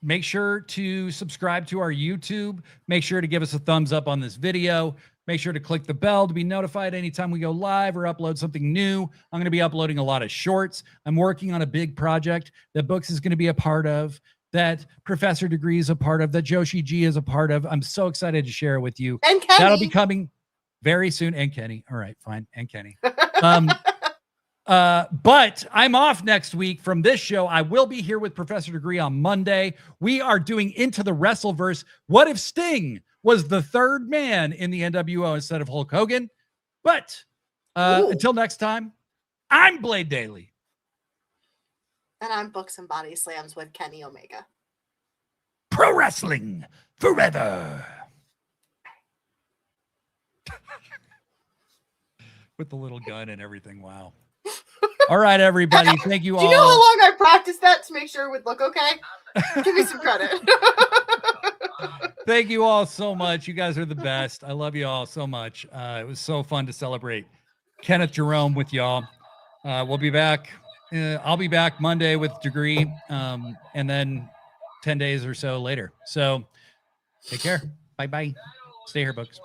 make sure to subscribe to our YouTube. Make sure to give us a thumbs up on this video. Make sure to click the bell to be notified anytime we go live or upload something new. I'm going to be uploading a lot of shorts. I'm working on a big project that Books is going to be a part of, that Professor Degree is a part of, that Joshi G is a part of. I'm so excited to share it with you. And Kenny. That'll be coming very soon. And Kenny. All right, fine. And Kenny. But I'm off next week from this show. I will be here with Professor Degree on Monday. We are doing Into the Wrestleverse. What if Sting was the third man in the NWO instead of Hulk Hogan? But until next time, I'm Blade Daly. And I'm Books and Bodyslams with Kenny Omega. Pro wrestling forever. With the little gun and everything. Wow. All right, everybody. Thank you all. Do you know how long I practiced that to make sure it would look okay? Give me some credit. Thank you all so much. You guys are the best. I love you all so much. It was so fun to celebrate Kenneth Jerome with y'all. We'll be back. I'll be back Monday with Degree, and then 10 days or so later. So take care. Bye-bye. Stay here, Books.